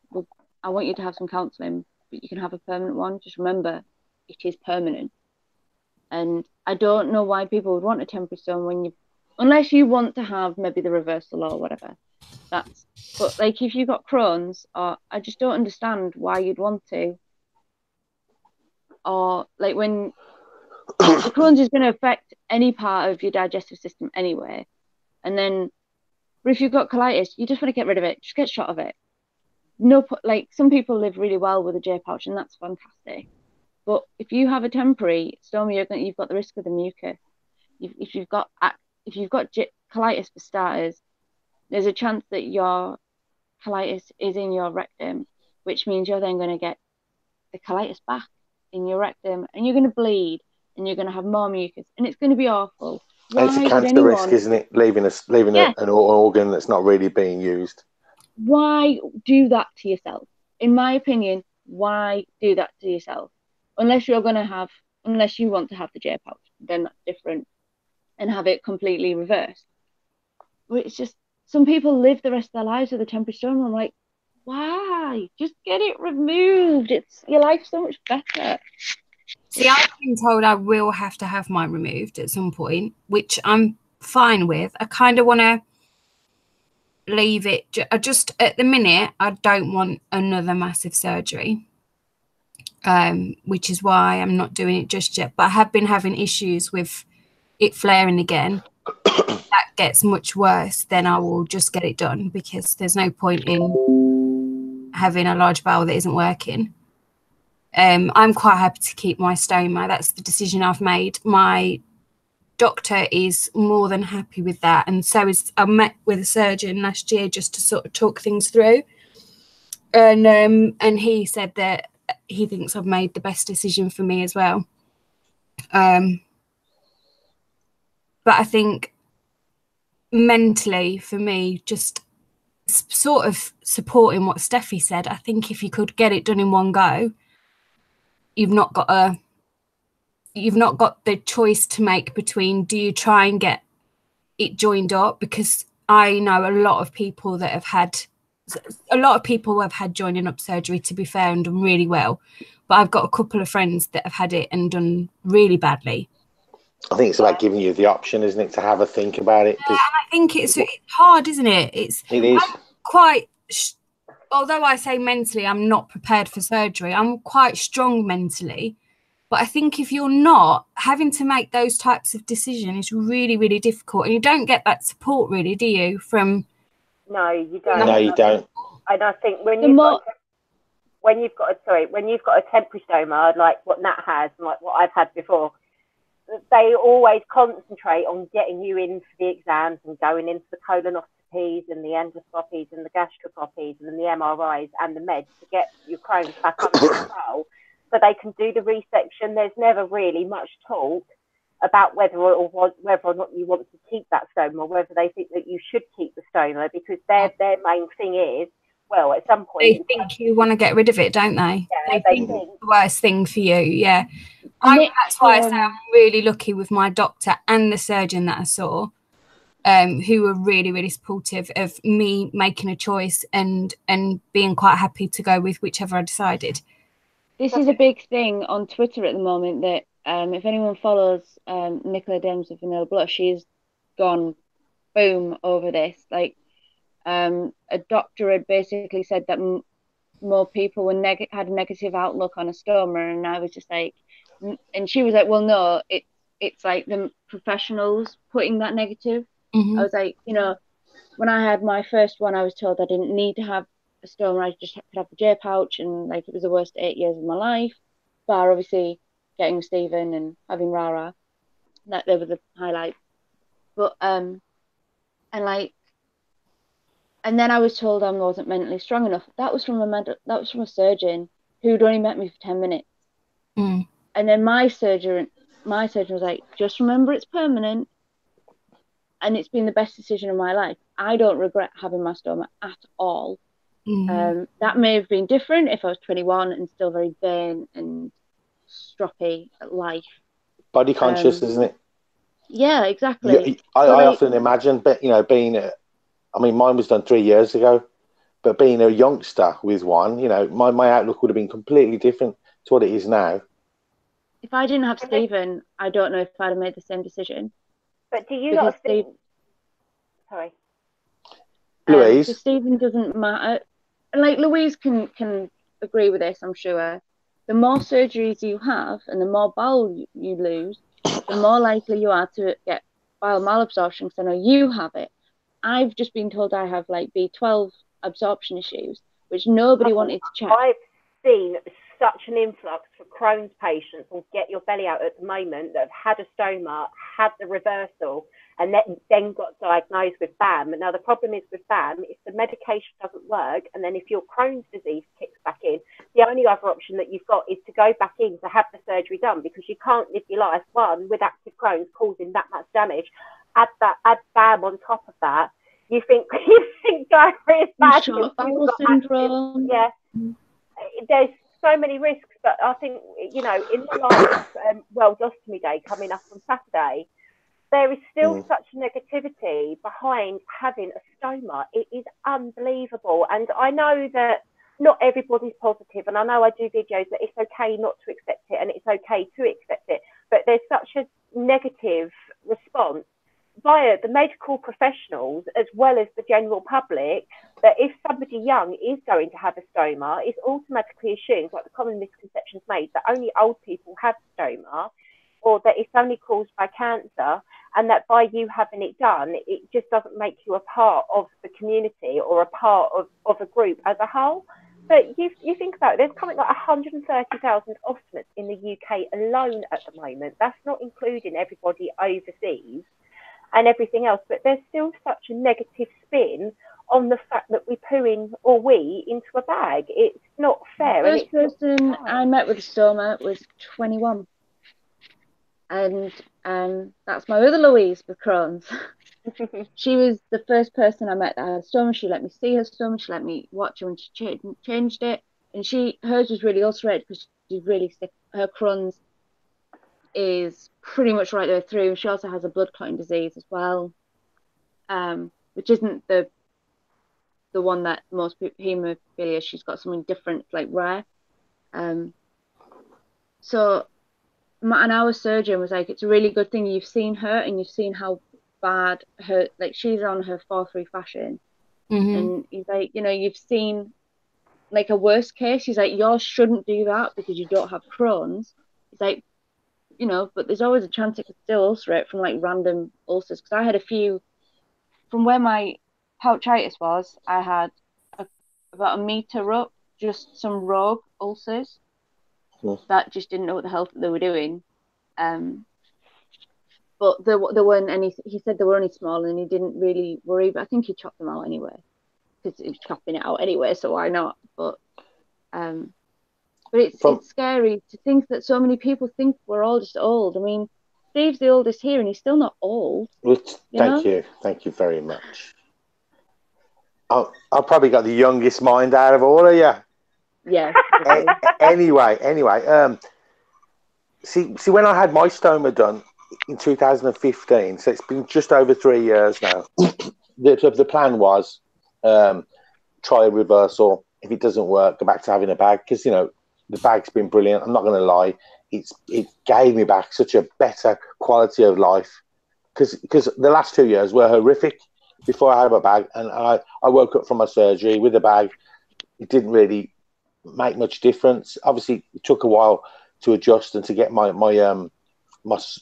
I want you to have some counselling, but you can have a permanent one. Just remember, it is permanent. And I don't know why people would want a temporary stone unless you want to have maybe the reversal or whatever. But like if you've got Crohn's, or I just don't understand why you'd want to. Or like when the Crohn's is going to affect any part of your digestive system anyway. And then, but if you've got colitis, you just want to get rid of it. Just get shot of it. No, like some people live really well with a J pouch, and that's fantastic. But if you have a temporary stoma, you've got the risk of the mucus. If you've got colitis for starters, there's a chance that your colitis is in your rectum, which means you're then going to get the colitis back in your rectum, and you're going to bleed, and you're going to have more mucus, and it's going to be awful. It's a cancer risk, isn't it? Leaving an organ that's not really being used. Why do that to yourself? In my opinion, why do that to yourself? Unless you want to have the J pouch, then that's different, and have it completely reversed. But it's just, some people live the rest of their lives with a temporary stoma. I'm like, why? Just get it removed. It's your life's so much better. See, I've been told I will have to have mine removed at some point, which I'm fine with. I kind of want to leave it. Just at the minute, I don't want another massive surgery, which is why I'm not doing it just yet. But I have been having issues with it flaring again. If that gets much worse, then I will just get it done, because there's no point in having a large bowel that isn't working. I'm quite happy to keep my stoma. That's the decision I've made. My doctor is more than happy with that, and so is. I met with a surgeon last year just to sort of talk things through, and he said that he thinks I've made the best decision for me as well. But I think mentally, for me, just sort of supporting what Steffi said, I think if you could get it done in one go, you've not got the choice to make between, do you try and get it joined up? Because I know a lot of people who have had joining up surgery, to be fair, and done really well. But I've got a couple of friends that have had it and done really badly. I think it's about giving you the option, isn't it, to have a think about it? Yeah, and I think it's hard, isn't it? It is. Although I say mentally I'm not prepared for surgery, I'm quite strong mentally. But I think if you're not, having to make those types of decisions is really, really difficult. And you don't get that support, really, do you? No, you don't. No, you don't. And I think when you've got a temporary stoma, like what Nat has and like what I've had before, they always concentrate on getting you in for the exams and going into the colonoscopies and the endoscopies and the gastrocopies and the MRIs and the meds to get your Crohn's back under control, so they can do the resection. There's never really much talk about whether or not you want to keep that stoma, or whether they think that you should keep the stoma, because their main thing is, well, at some point they think you want to get rid of it, don't they? Yeah, they think it's the worst thing for you. Yeah, that's why I say I'm really lucky with my doctor and the surgeon that I saw, who were really, really supportive of me making a choice and being quite happy to go with whichever I decided. This is a big thing on Twitter at the moment, that if anyone follows Nicola Dems of Vanilla Blush, she's gone boom over this. Like, a doctor had basically said that more people were had a negative outlook on a stoma, and I was just like, and she was like, well, no, it's like the professionals putting that negative. I was like, when I had my first one, I was told I didn't need to have a stoma, I just could have the J pouch, and like it was the worst 8 years of my life. Bar obviously getting with Stephen and having Rara, that they were the highlights. But and then I was told I wasn't mentally strong enough. That was from a surgeon who'd only met me for 10 minutes. Mm. And then my surgeon was like, just remember it's permanent, and it's been the best decision of my life. I don't regret having my stoma at all. Mm. That may have been different if I was 21 and still very vain and stroppy at life. Body conscious, isn't it? Yeah, exactly. I often imagine, but being I mean, mine was done 3 years ago, but being a youngster with one, my outlook would have been completely different to what it is now. If I didn't have Stephen, I don't know if I'd have made the same decision. But do you not think... Sorry. Louise? Because Stephen doesn't matter. Like, Louise can agree with this, I'm sure. The more surgeries you have and the more bowel you lose, the more likely you are to get bowel malabsorption, because I know you have it. I've just been told I have like B12 absorption issues, which nobody wanted to check. I've seen such an influx for Crohn's patients on Get Your Belly Out at the moment that have had a stoma, had the reversal, and then got diagnosed with BAM. Now, the problem is with BAM, if the medication doesn't work, and then if your Crohn's disease kicks back in, the only other option that you've got is to go back in to have the surgery done, because you can't live your life, one, with active Crohn's causing that much damage. Add BAM on top of that. You think diarrhea is bad. Bowel syndrome. Yeah. There's so many risks, but I think, in the light of World Ostomy Day coming up on Saturday, there is still such negativity behind having a stoma. It is unbelievable. And I know that not everybody's positive, and I know I do videos that it's okay not to accept it and it's okay to accept it, but there's such a negative response via the medical professionals as well as the general public that if somebody young is going to have a stoma, it's automatically assumed, like the common misconceptions made, that only old people have stoma, or that it's only caused by cancer, and that by you having it done, it just doesn't make you a part of the community or a part of a group as a whole. But you think about it, there's coming like 130,000 ostomates in the UK alone at the moment. That's not including everybody overseas and everything else, but there's still such a negative spin on the fact that we into a bag. It's not fair. The first person I met with a stoma was 21, and that's my other Louise with Crohn's. She was the first person I met that had a stoma. She let me see her stoma. She let me watch her when she changed it, and hers was really ulcerated because she's really sick. Her Crohn's is pretty much right there through. She also has a blood clotting disease as well, which isn't the one that most people, haemophilia, she's got something different, like rare. So our surgeon was like, it's a really good thing you've seen her and you've seen how bad her, like she's on her 4-3 fashion. And he's like, you've seen like a worst case. He's like, yours shouldn't do that because you don't have Crohn's. He's like, but there's always a chance it could still ulcerate from like random ulcers. Because I had a few from where my pouchitis was. I had about a meter up, just some rogue ulcers that just didn't know what the hell they were doing. But there weren't any. He said they were only small, and he didn't really worry. But I think he chopped them out anyway, because he was chopping it out anyway. So why not? But it's scary to think that so many people think we're all just old. I mean, Steve's the oldest here, and he's still not old. Thank you very much. I've probably got the youngest mind out of all of you. Yeah. Anyway. See, when I had my stoma done in 2015, so it's been just over 3 years now. The plan was try a reversal. If it doesn't work, go back to having a bag, because the bag's been brilliant. I'm not going to lie. It gave me back such a better quality of life, because the last 2 years were horrific before I had my bag, and I woke up from my surgery with a bag. It didn't really make much difference. Obviously, it took a while to adjust and to get my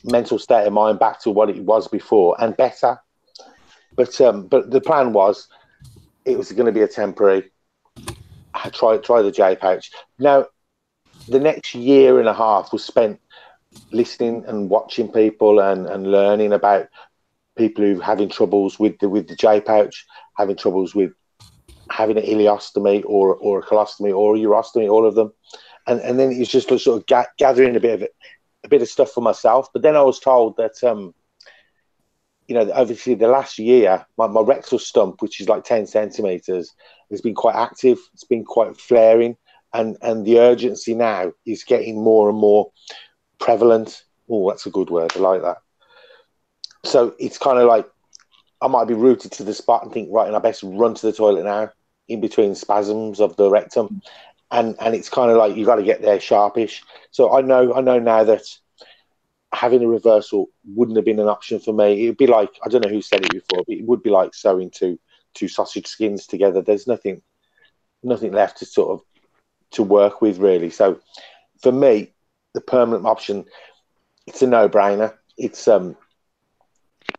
mental state of mind back to what it was before and better. But the plan was it was going to be a temporary. try the J pouch. Now, the next year and a half was spent listening and watching people and learning about people who are having troubles with the J pouch, having troubles with having an ileostomy or a colostomy or a urostomy, all of them, and then it's just sort of gathering a bit of stuff for myself. But then I was told that obviously the last year my rectal stump, which is like 10 centimeters, has been quite active. It's been quite flaring, and the urgency now is getting more and more prevalent. Oh, that's a good word. I like that. So it's kind of like I might be rooted to the spot and think, right, and I best run to the toilet now in between spasms of the rectum. And it's kind of like you got to get there sharpish. So I know now that having a reversal wouldn't have been an option for me. It'd be like, I don't know who said it before, but it would be like sewing two sausage skins together. There's nothing left to work with, really. So for me, the permanent option, it's a no-brainer. It's I'm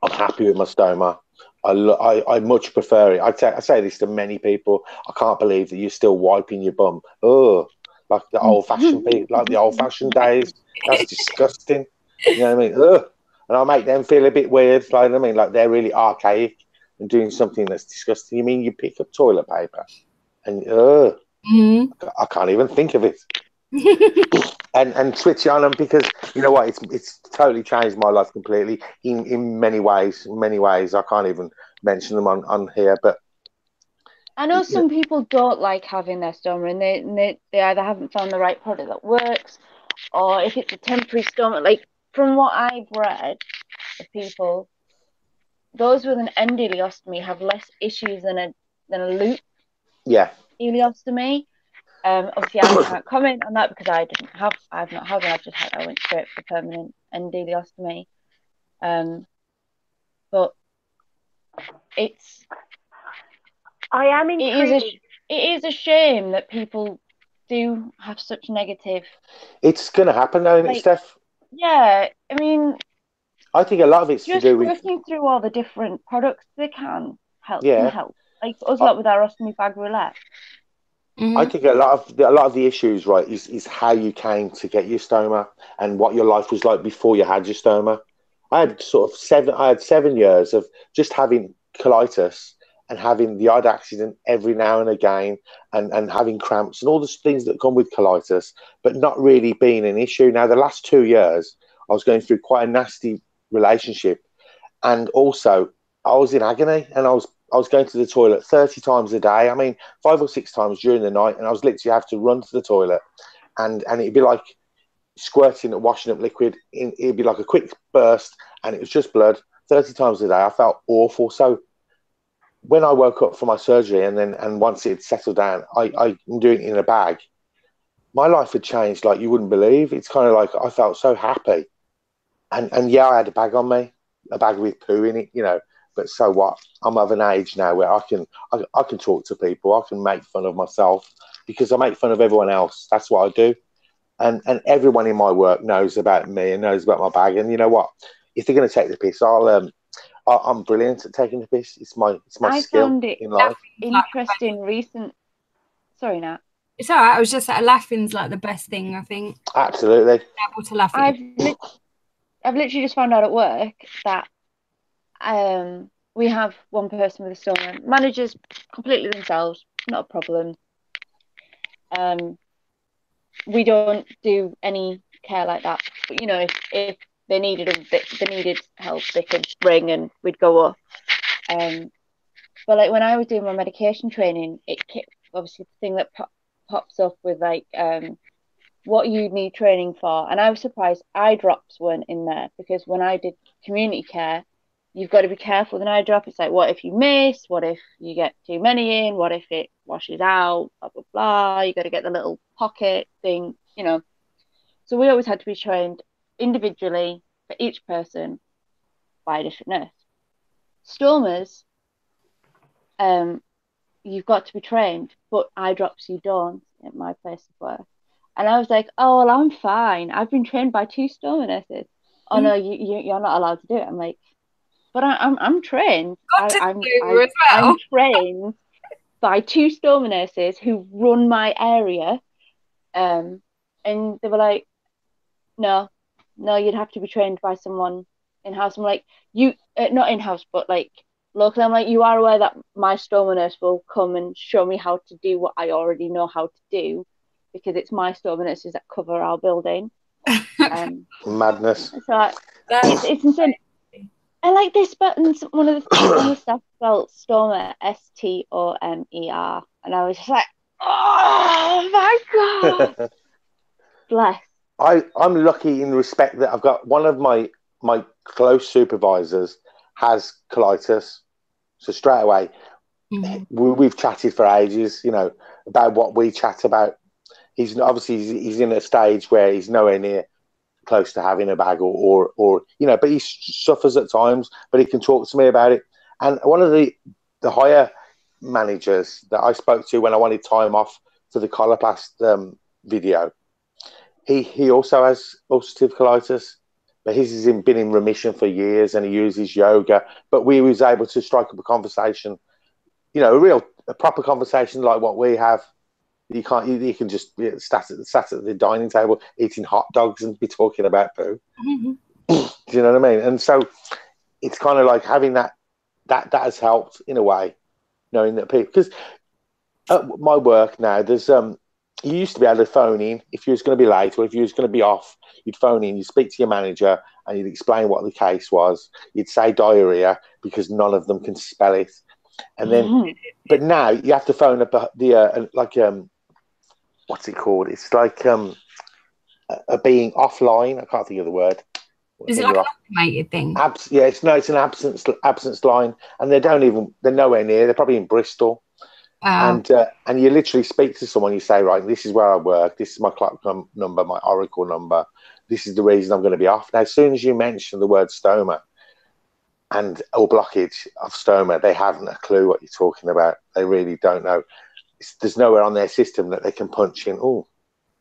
happy with my stoma. I much prefer it. I say this to many people. I can't believe that you're still wiping your bum. Oh, like the old-fashioned people, like the old-fashioned days. That's disgusting. You know what I mean? Ugh. And I make them feel a bit weird. Like I mean, like they're really archaic and doing something that's disgusting. You mean you pick up toilet paper and I can't even think of it. and switch on them, because you know what, it's totally changed my life completely in many ways. I can't even mention them on here, but I know some people don't like having their stoma, and they either haven't found the right product that works, or if it's a temporary stoma, like from what I've read of people, those with an end ileostomy have less issues than a loop ileostomy. Obviously, I can't comment on that because I've not had one. I went straight for permanent end ileostomy. But I am intrigued. It is a shame that people do have such negative. It's going to happen, though, isn't it, Steph? Yeah, I mean, I think a lot of it's to do with working through all the different products they can help. Like us lot with our ostomy bag roulette. I think a lot of the issues, right, is how you came to get your stoma and what your life was like before you had your stoma. I had 7 years of just having colitis and having the odd accident every now and again, and having cramps and all the things that come with colitis, but not really being an issue. Now, the last 2 years, I was going through quite a nasty relationship, and also I was in agony, and I was going to the toilet 30 times a day. I mean, 5 or 6 times during the night, and I was literally have to run to the toilet, and it'd be like squirting, washing up liquid. It'd be like a quick burst, and it was just blood 30 times a day. I felt awful. So when I woke up from my surgery, and once it settled down, I'm doing it in a bag. My life had changed like you wouldn't believe. It's kind of like I felt so happy, and yeah, I had a bag on me, a bag with poo in it, But so what? I'm of an age now where I can talk to people. I can make fun of myself because I make fun of everyone else. That's what I do, and everyone in my work knows about me and knows about my bag. And you know what? If they're going to take the piss, I'm brilliant at taking the piss. It's my skill found it in life. Interesting. Sorry, Nat. It's all right. I was just like, laughing's like the best thing, I think. Absolutely. Able to laugh. I've literally just found out at work that we have one person with a stoma. Managers completely themselves, not a problem. We don't do any care like that. But if they needed help, they could ring and we'd go up. But like when I was doing my medication training, it obviously the thing that pops up with like what you need training for, and I was surprised eye drops weren't in there, because when I did community care, you've got to be careful with an eye drop. It's like, what if you miss? What if you get too many in? What if it washes out? Blah, blah, blah. You got to get the little pocket thing, So we always had to be trained individually for each person by a different nurse. Stomas, you've got to be trained, but eye drops you don't at my place of work. And I was like, oh, well, I'm fine. I've been trained by 2 stoma nurses. Oh, no, you're not allowed to do it. I'm like, but I'm trained. I'm trained by 2 stoma nurses who run my area, and they were like, no, you'd have to be trained by someone in-house. I'm like, you, not in-house, but like locally. I'm like, you are aware that my stoma nurse will come and show me how to do what I already know how to do, because it's my stoma nurses that cover our building. Madness. So it's insane. And like this button, one of the staff spelled stoma, Stomer, and I was just like, oh my god, bless. I'm lucky in the respect that I've got one of my close supervisors has colitis, so straight away we've chatted for ages, you know, about what we chat about. He's in a stage where he's nowhere near close to having a bag or you know, but he suffers at times, but he can talk to me about it. And one of the higher managers that I spoke to when I wanted time off for the coloplast video, he also has ulcerative colitis, but his has been in remission for years, and he uses yoga. But we was able to strike up a conversation, you know, a proper conversation like what we have. You can just sat at the dining table eating hot dogs and be talking about poo. Do you know what I mean? And so it's kind of like having that has helped in a way, knowing that people, because at my work now, there's you used to be able to phone in if you was going to be late or if you was going to be off. You'd phone in, you'd speak to your manager, and you'd explain what the case was. You'd say diarrhea because none of them can spell it, and then, but now you have to phone up what's it called? It's like a being offline. I can't think of the word. Is it like an automated thing? Yeah, it's an absence line, and they're nowhere near. They're probably in Bristol. And you literally speak to someone. You say, right, this is where I work. This is my clock number, my Oracle number. This is the reason I'm going to be off. Now, as soon as you mention the word stoma or blockage of stoma, they haven't a clue what you're talking about. They really don't know. There's nowhere on their system that they can punch in. Oh,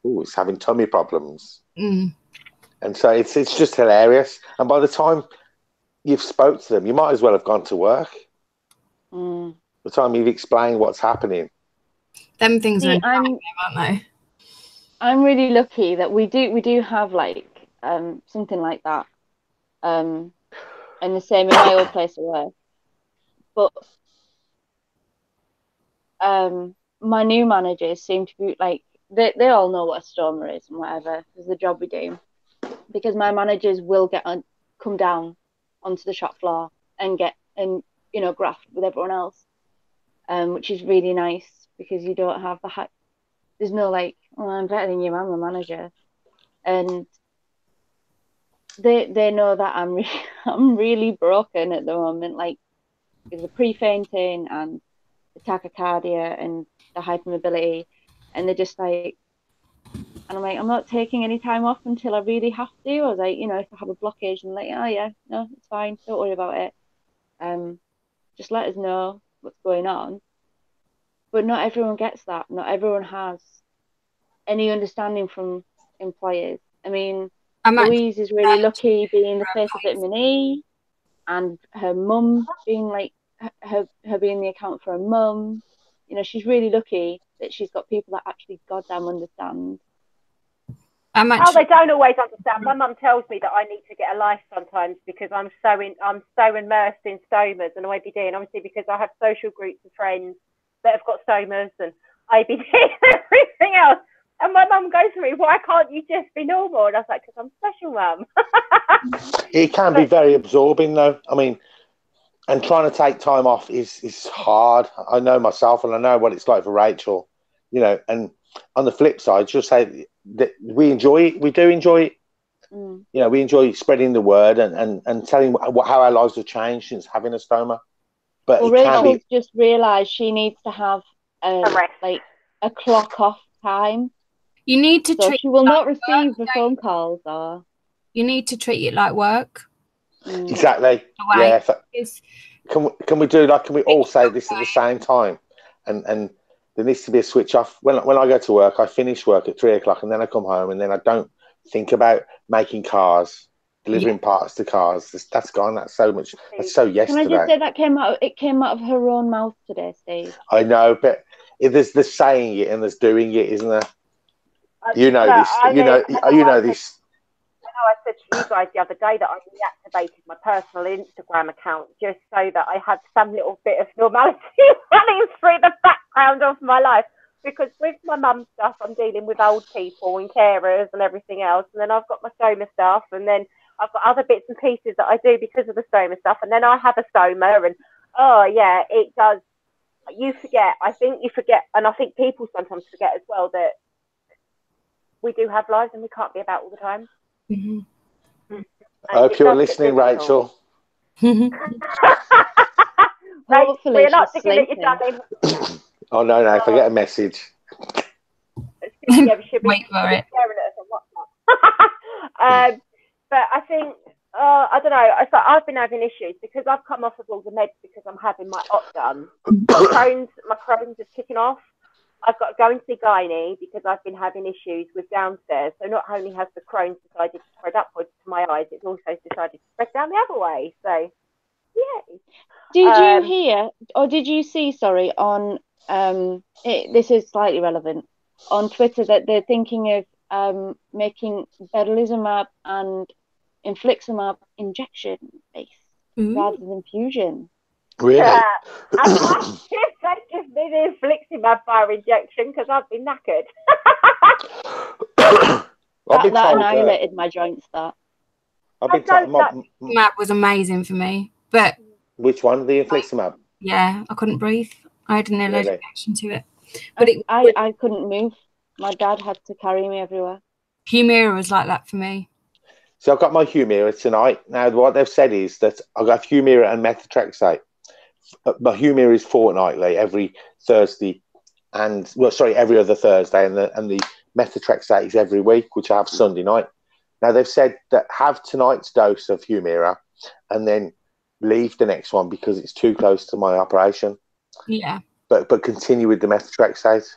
it's having tummy problems. And so it's just hilarious. And by the time you've spoke to them, you might as well have gone to work. By the time you've explained what's happening. Them things are aren't they? I'm really lucky that we do have like something like that. And the same in my old place of work. But my new managers seem to be like, they all know what a stoma is and whatever, because the job we do. Because my managers will come down onto the shop floor and graft with everyone else, which is really nice, because you don't have there's no like, oh, I'm better than you, I'm the manager, and they know that I'm really broken at the moment, like with the pre-fainting and the tachycardia and the hypermobility, and they're just like, and I'm like, I'm not taking any time off until I really have to. I was like, you know, if I have a blockage, and like, oh yeah, no, it's fine, don't worry about it. Just let us know what's going on. But not everyone gets that. Not everyone has any understanding from employers. I mean, Louise is really lucky being the face of Vitamin E, and her mum being like her being the account for her mum. You know, she's really lucky that she's got people that actually goddamn understand. They don't always understand. My mum tells me that I need to get a life sometimes, because I'm so immersed in stomas and IBD, and obviously because I have social groups of friends that have got stomas and IBD and everything else. And my mum goes to me, why can't you just be normal? And I was like, because I'm special, mum. It can be very absorbing, though. I mean, and trying to take time off is hard. I know myself, and I know what it's like for Rachel, you know. And on the flip side, just say that we enjoy it. We do enjoy it. You know, we enjoy spreading the word and telling how our lives have changed since having a stoma. But Rachel's just realised she needs to have a clock off time. You need to treat. She will not receive the phone calls, or you need to treat it like work. Exactly. Yeah. Can we do like? Can we all say this at the same time? And there needs to be a switch off. When I go to work, I finish work at 3:00, and then I come home, and then I don't think about making cars. delivering parts to cars. That's gone. That's so much. That's so yesterday. Can I just say that came out of her own mouth today, Steve? I know, but there's the saying it and there's doing it, isn't there? You know this. You know this. I said to you guys the other day that I reactivated my personal Instagram account just so that I had some little bit of normality running through the background of my life. Because with my mum stuff, I'm dealing with old people and carers and everything else. And then I've got my stoma stuff. And then I've got other bits and pieces that I do because of the stoma stuff. And then I have a stoma. And, oh, yeah, it does. You forget. I think you forget. And I think people sometimes forget as well that we do have lives and we can't be about all the time. Mm-hmm. I hope you're listening, Rachel. Hopefully we're not thinking that you're darling. Oh no, forget a message. Wait for it. But I think, I don't know. I've been having issues because I've come off of all the meds because I'm having my op done. My Crohn's is kicking off. I've got to go and see gynae because I've been having issues with downstairs. So not only has the Crohn's decided to spread upwards to my eyes, it's also decided to spread down the other way. So, yeah. Did you hear, or did you see, sorry, on, this is slightly relevant, on Twitter that they're thinking of making vedolizumab and infliximab injection-based rather than fusion? Really? They give me the infliximab bar injection because I've been knackered. that annihilated my joints. That infliximab was amazing for me, but which one? The infliximab? Yeah, I couldn't breathe. I had an allergic reaction to it, but I couldn't move. My dad had to carry me everywhere. Humira was like that for me. So I've got my Humira tonight. Now what they've said is that I've got Humira and methotrexate. My Humira is fortnightly, every Thursday, every other Thursday, and the methotrexate is every week, which I have Sunday night. Now they've said that have tonight's dose of Humira, and then leave the next one because it's too close to my operation. Yeah. But continue with the methotrexate.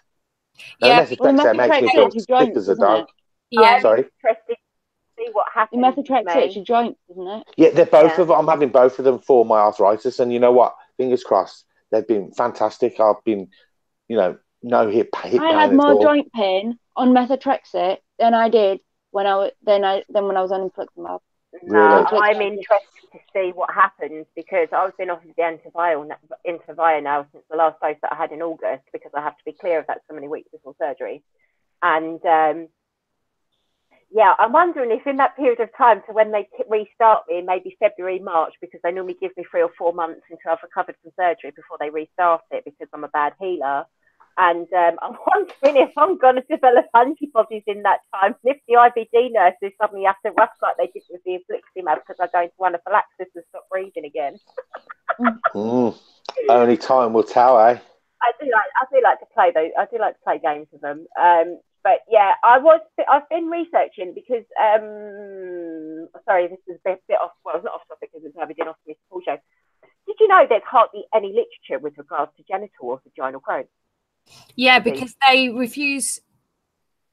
Yeah. The methotrexate makes me feel sick as a dog. Yeah. Sorry. See what happens. The methotrexate your joints, isn't it? Yeah, they're both of them. I'm having both of them for my arthritis, and you know what? Fingers crossed. They've been fantastic. I've been, no hip pain. I had more joint pain on methotrexate than I did when I was on infliximab. Really? I'm interested to see what happens because I've been off of the Endeavour now since the last dose that I had in August because I have to be clear of that so many weeks before surgery. And yeah, I'm wondering if in that period of time, so when they restart me, maybe February, March, because they normally give me 3 or 4 months until I've recovered from surgery before they restart it because I'm a bad healer. And I'm wondering if I'm going to develop antibodies in that time. And if the IBD nurses suddenly have to rush like they did with the infliximab because I go into anaphylaxis and stop breathing again. Only time will tell, eh? I do like to play though. I do like to play games with them. But yeah, I've been researching because sorry, this is a bit off. Well, it's not off topic because it's IBD Ostomy Support Show. Did you know there's hardly any literature with regards to genital or vaginal Crohn's? Yeah, because they refuse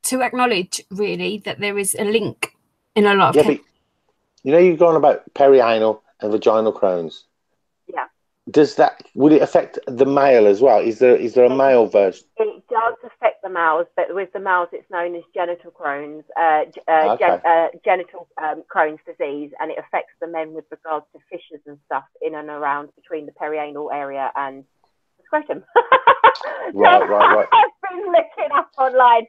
to acknowledge really that there is a link in a lot of cases. But you're going about perianal and vaginal Crohn's. Yeah. Would it affect the male as well? Is there a male version? It does affect the males, but with the males it's known as genital Crohn's, genital Crohn's disease, and it affects the men with regards to fissures and stuff in and around between the perianal area and the scrotum. Right. I've been looking up online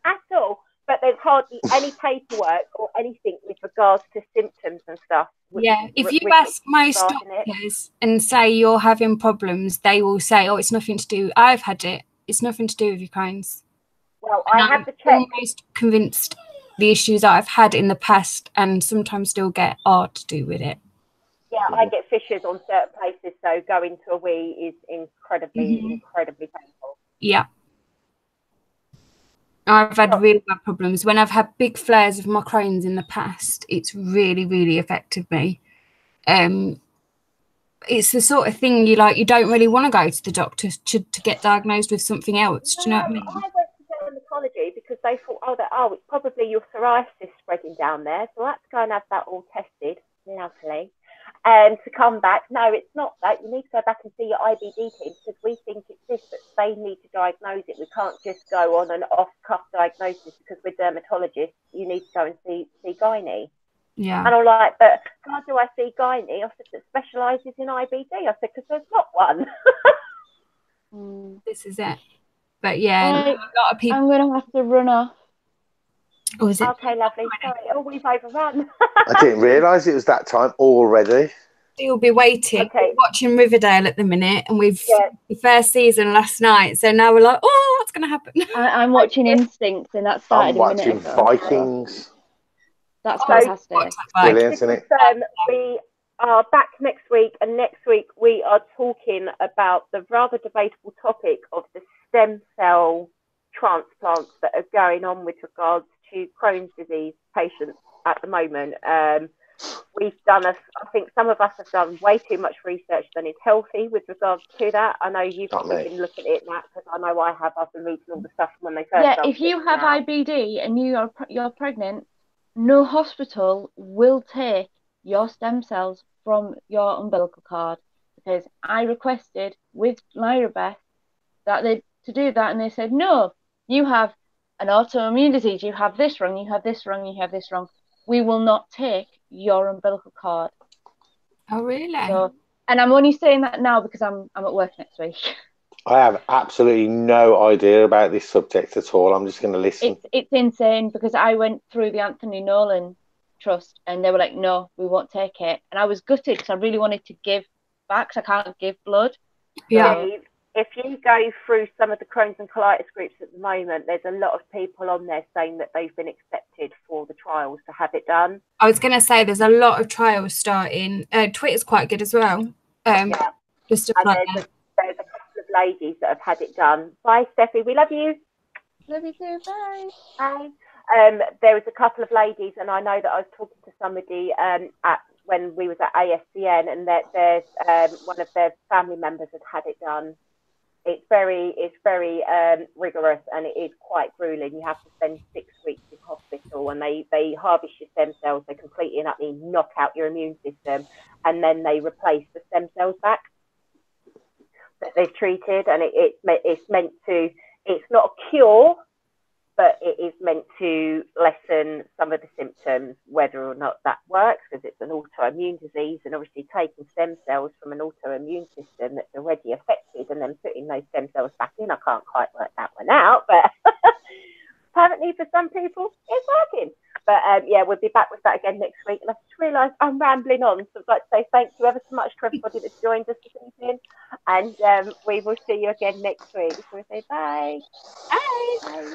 at all, but there's hardly any paperwork or anything with regards to symptoms and stuff. Yeah, if you ask most doctors and say you're having problems, they will say, "Oh, it's nothing to do. I've had it. It's nothing to do with your Crohn's." Well, I have to check. I'm almost convinced the issues that I've had in the past and sometimes still get are to do with it. Yeah, I get fissures on certain places, so going to a wee is incredibly painful. Yeah. I've had really bad problems. When I've had big flares of my Crohn's in the past, it's really, really affected me. It's the sort of thing you don't really want to go to the doctor to get diagnosed with something else. Do you know what I mean? I went to dermatology because they thought, it's probably your psoriasis spreading down there. So I had to go and have that all tested. Lovely. And to come back, no, it's not that. You need to go back and see your IBD team because we think it's this, but they need to diagnose it. We can't just go on an off-cuff diagnosis because we're dermatologists. You need to go and see gynae. Yeah. And I'm like, but how do I see gynae? I said, that specialises in IBD. I said, because there's not one. This is it. But yeah, a lot of people. I'm going to have to run off. Oh, is it? Okay, lovely. Sorry. Oh, we've overrun. I didn't realise it was that time already. You'll be waiting. Okay. We're watching Riverdale at the minute, and we've the first season last night. So now we're like, oh, what's going to happen? I'm watching Instinct, and that started I'm a minute ago. watching Vikings. That's fantastic. Brilliant, isn't it? We are back next week, and next week we are talking about the rather debatable topic of the stem cell transplants that are going on with regards to Crohn's disease patients at the moment. We've done I think some of us have done way too much research than is healthy with regards to that. I know you've probably been looking at it, Matt, because I know I have. I've been reading all the stuff when they first. Yeah, if you have IBD and you're pregnant, no hospital will take your stem cells from your umbilical cord, because I requested with Lyra Beth to do that, and they said, no, you have an autoimmune disease, you have this wrong, you have this wrong, you have this wrong. We will not take your umbilical cord. Oh, really? So, and I'm only saying that now because I'm at work next week. I have absolutely no idea about this subject at all. I'm just going to listen. It's insane, because I went through the Anthony Nolan Trust and they were like, no, we won't take it. And I was gutted because I really wanted to give back, because I can't give blood. Yeah. So, if you go through some of the Crohn's and colitis groups at the moment, there's a lot of people on there saying that they've been accepted for the trials to have it done. I was going to say there's a lot of trials starting. Twitter's quite good as well. Just to plug there's a couple of ladies that have had it done. Bye, Steffi. We love you. Love you too. Bye. Bye. There was a couple of ladies, and I know that I was talking to somebody when we was at ASCN, and that there's one of their family members had it done. It's very rigorous, and it is quite grueling. You have to spend 6 weeks in hospital, and they harvest your stem cells. They completely and utterly knock out your immune system, and then they replace the stem cells back that they've treated. And it's meant to. It's not a cure, but it is meant to lessen some of the symptoms, whether or not that works, because it's an autoimmune disease, and obviously taking stem cells from an autoimmune system that's already affected and then putting those stem cells back in, I can't quite work that one out, but apparently for some people it's working. But we'll be back with that again next week. And I just realised I'm rambling on, so I'd like to say thank you ever so much to everybody that's joined us this evening, and we will see you again next week. So we say bye. Bye. Bye.